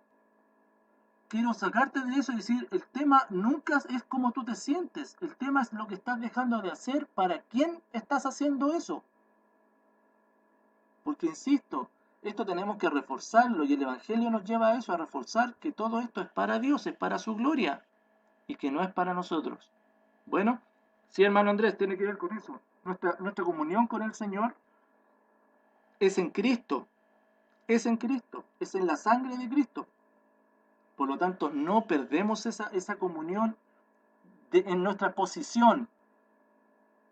A: Quiero sacarte de eso y decir, el tema nunca es cómo tú te sientes. El tema es lo que estás dejando de hacer, para quién estás haciendo eso. Porque insisto, esto tenemos que reforzarlo y el Evangelio nos lleva a eso, a reforzar que todo esto es para Dios, es para su gloria y que no es para nosotros. Bueno, sí, hermano Andrés, tiene que ver con eso. Nuestra comunión con el Señor es en Cristo, es en Cristo, es en la sangre de Cristo. Por lo tanto, no perdemos esa comunión en nuestra posición.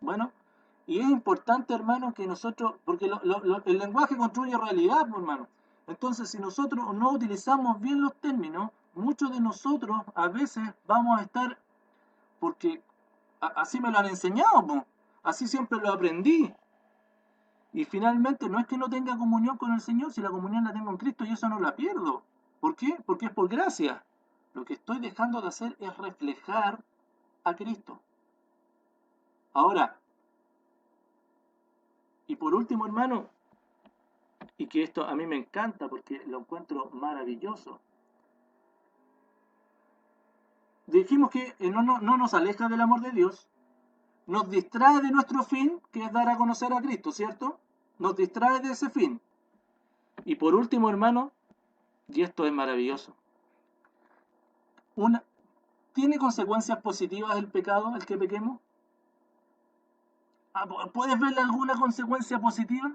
A: Bueno, y es importante, hermano, que nosotros, porque el lenguaje construye realidad, hermano. Entonces, si nosotros no utilizamos bien los términos, muchos de nosotros a veces vamos a estar, porque así me lo han enseñado, po, así siempre lo aprendí. Y finalmente no es que no tenga comunión con el Señor, si la comunión la tengo en Cristo y eso no la pierdo. ¿Por qué? Porque es por gracia. Lo que estoy dejando de hacer es reflejar a Cristo. Ahora, y por último, hermano, y que esto a mí me encanta porque lo encuentro maravilloso. Dijimos que no nos aleja del amor de Dios, nos distrae de nuestro fin, que es dar a conocer a Cristo, ¿cierto? Nos distrae de ese fin. Y por último, hermano, y esto es maravilloso, ¿tiene consecuencias positivas el pecado, el que pequemos? ¿Puedes verle alguna consecuencia positiva?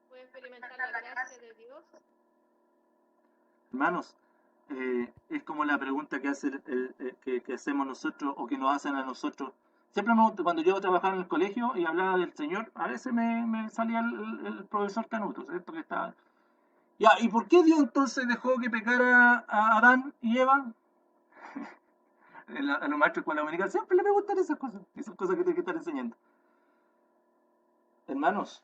F: ¿Puede experimentar la gracia de Dios?
A: Hermanos, es como la pregunta que hacemos nosotros o que nos hacen a nosotros. Siempre cuando yo trabajaba en el colegio y hablaba del Señor, a veces me salía el profesor Canuto, ¿cierto? Que estaba... Ya, ¿y por qué Dios entonces dejó que pecara a Adán y Eva? A los maestros con la dominical siempre le preguntan esas cosas que tienen que estar enseñando. Hermanos,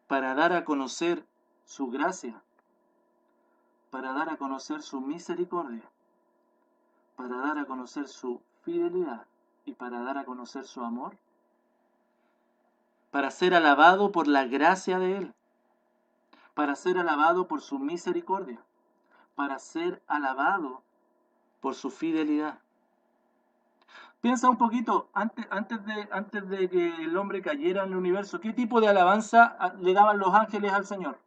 A: para dar a conocer su gracia, para dar a conocer su misericordia, para dar a conocer su fidelidad y para dar a conocer su amor, para ser alabado por la gracia de Él, para ser alabado por su misericordia, para ser alabado por su fidelidad. Piensa un poquito, antes de que el hombre cayera en el universo, ¿qué tipo de alabanza le daban los ángeles al Señor?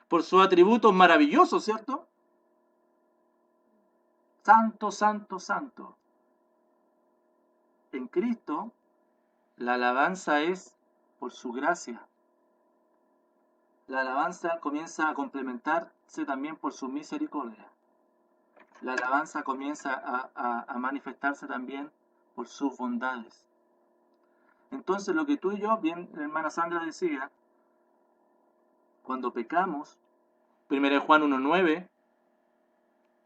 A: Por sus atributos maravillosos, ¿cierto? Santo, santo, santo. En Cristo, la alabanza es por su gracia. La alabanza comienza a complementarse también por su misericordia. La alabanza comienza a manifestarse también por sus bondades. Entonces, lo que tú y yo, bien la hermana Sandra decía, cuando pecamos, 1 Juan 1:9,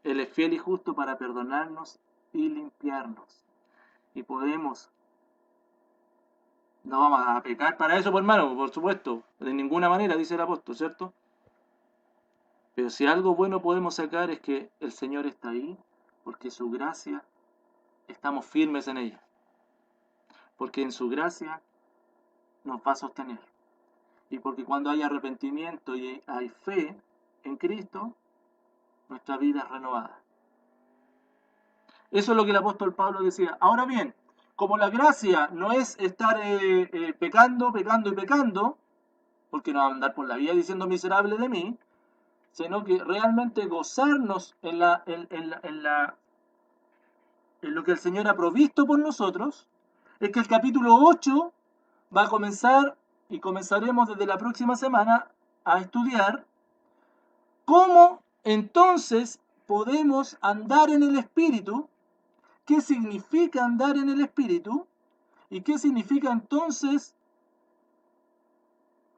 A: Él es fiel y justo para perdonarnos y limpiarnos. Y podemos, no vamos a pecar para eso, por hermano, por supuesto, de ninguna manera, dice el apóstol, ¿cierto? Pero si algo bueno podemos sacar es que el Señor está ahí, porque su gracia, estamos firmes en ella. Porque en su gracia nos va a sostener. Y porque cuando hay arrepentimiento y hay fe en Cristo, nuestra vida es renovada. Eso es lo que el apóstol Pablo decía. Ahora bien, como la gracia no es estar pecando, porque no va a andar por la vida diciendo miserable de mí, sino que realmente gozarnos en lo que el Señor ha provisto por nosotros, es que el capítulo 8 va a comenzar, y comenzaremos desde la próxima semana, a estudiar cómo entonces podemos andar en el Espíritu, qué significa andar en el Espíritu, y qué significa entonces,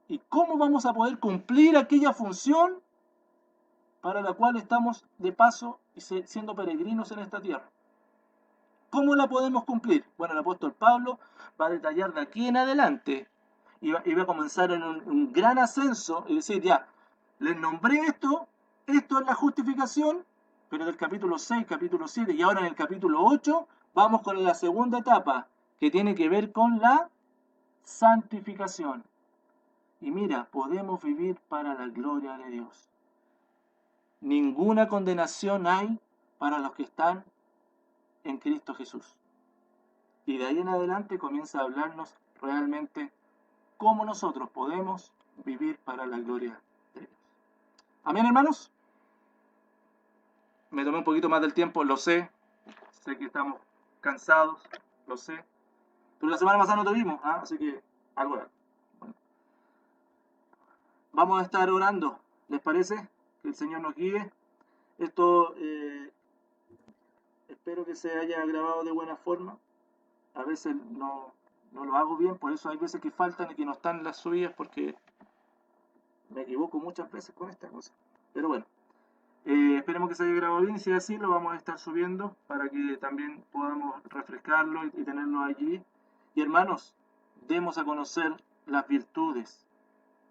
A: y cómo vamos a poder cumplir aquella función para la cual estamos de paso y siendo peregrinos en esta tierra. ¿Cómo la podemos cumplir? Bueno, el apóstol Pablo va a detallar de aquí en adelante y va a comenzar en un gran ascenso y decir, ya, les nombré esto es la justificación, pero del capítulo 6, capítulo 7 y ahora en el capítulo 8 vamos con la segunda etapa, que tiene que ver con la santificación. Y mira, podemos vivir para la gloria de Dios. Ninguna condenación hay para los que están en Cristo Jesús. Y de ahí en adelante comienza a hablarnos realmente cómo nosotros podemos vivir para la gloria de Dios. Amén, hermanos. Me tomé un poquito más del tiempo, lo sé. Sé que estamos cansados, lo sé. Pero la semana pasada no tuvimos, así que algo era. Bueno. Vamos a estar orando, ¿les parece? Que el Señor nos guíe. Esto espero que se haya grabado de buena forma. A veces no lo hago bien, por eso hay veces que faltan y que no están las subidas, porque me equivoco muchas veces con esta cosa. Pero bueno, esperemos que se haya grabado bien. Si es así, lo vamos a estar subiendo para que también podamos refrescarlo y tenerlo allí. Y hermanos, demos a conocer las virtudes,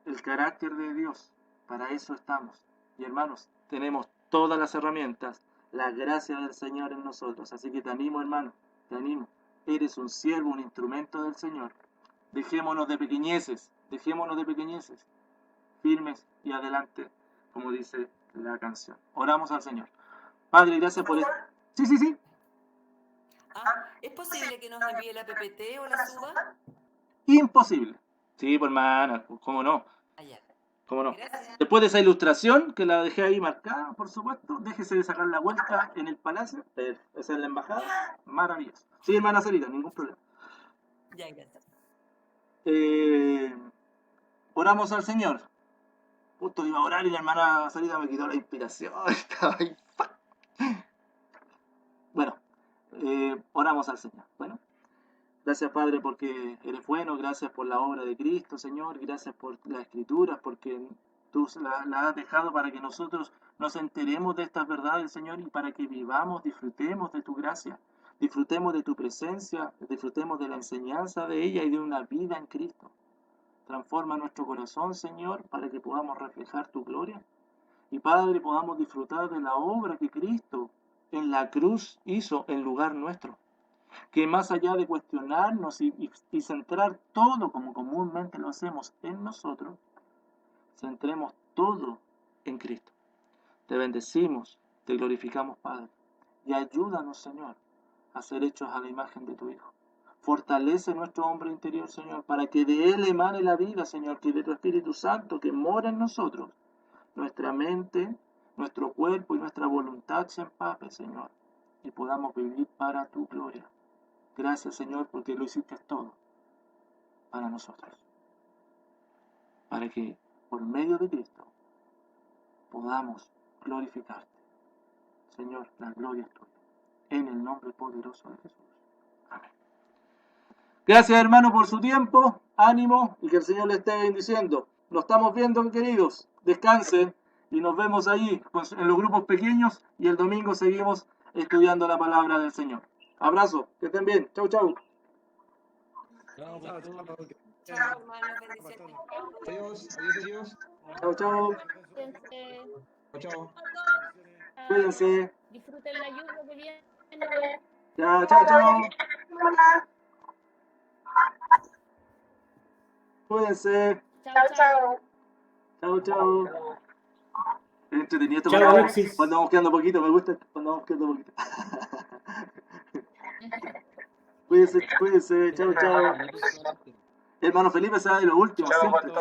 A: el carácter de Dios. Para eso estamos. Y hermanos, tenemos todas las herramientas, la gracia del Señor en nosotros. Así que te animo, hermano, te animo. Eres un siervo, un instrumento del Señor. Dejémonos de pequeñeces, firmes y adelante, como dice la canción. Oramos al Señor. Padre, gracias por esto. Sí.
E: ¿Es posible que nos envíe la PPT o la suba?
A: Imposible. Sí, pues hermana, ¿cómo no?
E: Allá.
A: ¿Cómo no?
E: Gracias.
A: Después de esa ilustración, que la dejé ahí marcada, por supuesto, déjese de sacar la vuelta en el palacio. Esa es la embajada. Maravilloso. Sí, hermana Sarita, ningún problema.
E: Ya, gracias.
A: Oramos al Señor. Justo iba a orar y la hermana Sarita me quitó la inspiración. Estaba ahí. Bueno, oramos al Señor. Bueno, gracias, Padre, porque eres bueno. Gracias por la obra de Cristo, Señor. Gracias por las Escrituras, porque tú la has dejado para que nosotros nos enteremos de estas verdades, Señor, y para que vivamos, disfrutemos de tu gracia, disfrutemos de tu presencia, disfrutemos de la enseñanza de ella y de una vida en Cristo. Transforma nuestro corazón, Señor, para que podamos reflejar tu gloria. Y, Padre, podamos disfrutar de la obra que Cristo en la cruz hizo en lugar nuestro. Que más allá de cuestionarnos y centrar todo como comúnmente lo hacemos en nosotros, centremos todo en Cristo. Te bendecimos, te glorificamos, Padre. Y ayúdanos, Señor, a ser hechos a la imagen de tu Hijo. Fortalece nuestro hombre interior, Señor, para que de él emane la vida, Señor, que de tu Espíritu Santo que mora en nosotros, nuestra mente, nuestro cuerpo y nuestra voluntad se empape, Señor, y podamos vivir para tu gloria. Gracias, Señor, porque lo hiciste todo para nosotros. Para que por medio de Cristo podamos glorificarte. Señor, la gloria es tuya. En el nombre poderoso de Jesús. Amén. Gracias, hermano, por su tiempo. Ánimo y que el Señor le esté bendiciendo. Nos estamos viendo, queridos. Descansen y nos vemos ahí en los grupos pequeños y el domingo seguimos estudiando la palabra del Señor. Abrazo, que estén bien. Chau, chau.
E: Chao, hermanos, bendiciones.
K: Adiós.
A: Chau, chau.
K: Chao.
A: Cuídense.
F: Disfruten la lluvia que viene.
A: Ya, chau. Cuídense.
F: Chao.
A: Chau. Es entretenido esto
G: Chao,
A: cuando
G: Alexis.
A: vamos quedando poquito. Me gusta cuando vamos quedando poquito. Cuídense. Chau. Hermano Felipe será de los últimos, siempre.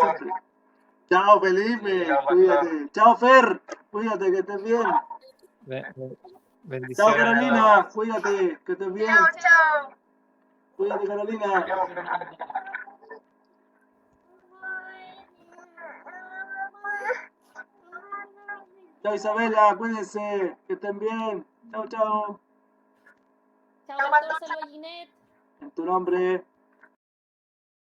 A: Chao, Felipe. Cuídate. Chao, Fer. Cuídate, que estés bien.
B: Bendiciones.
A: Chao, Carolina. Cuídate, que estés bien.
C: Chao.
A: Cuídate, Carolina. Chao, Isabela. Cuídense, que estén bien. Chao.
F: Chao, Bartolo, Ginette.
A: En tu nombre.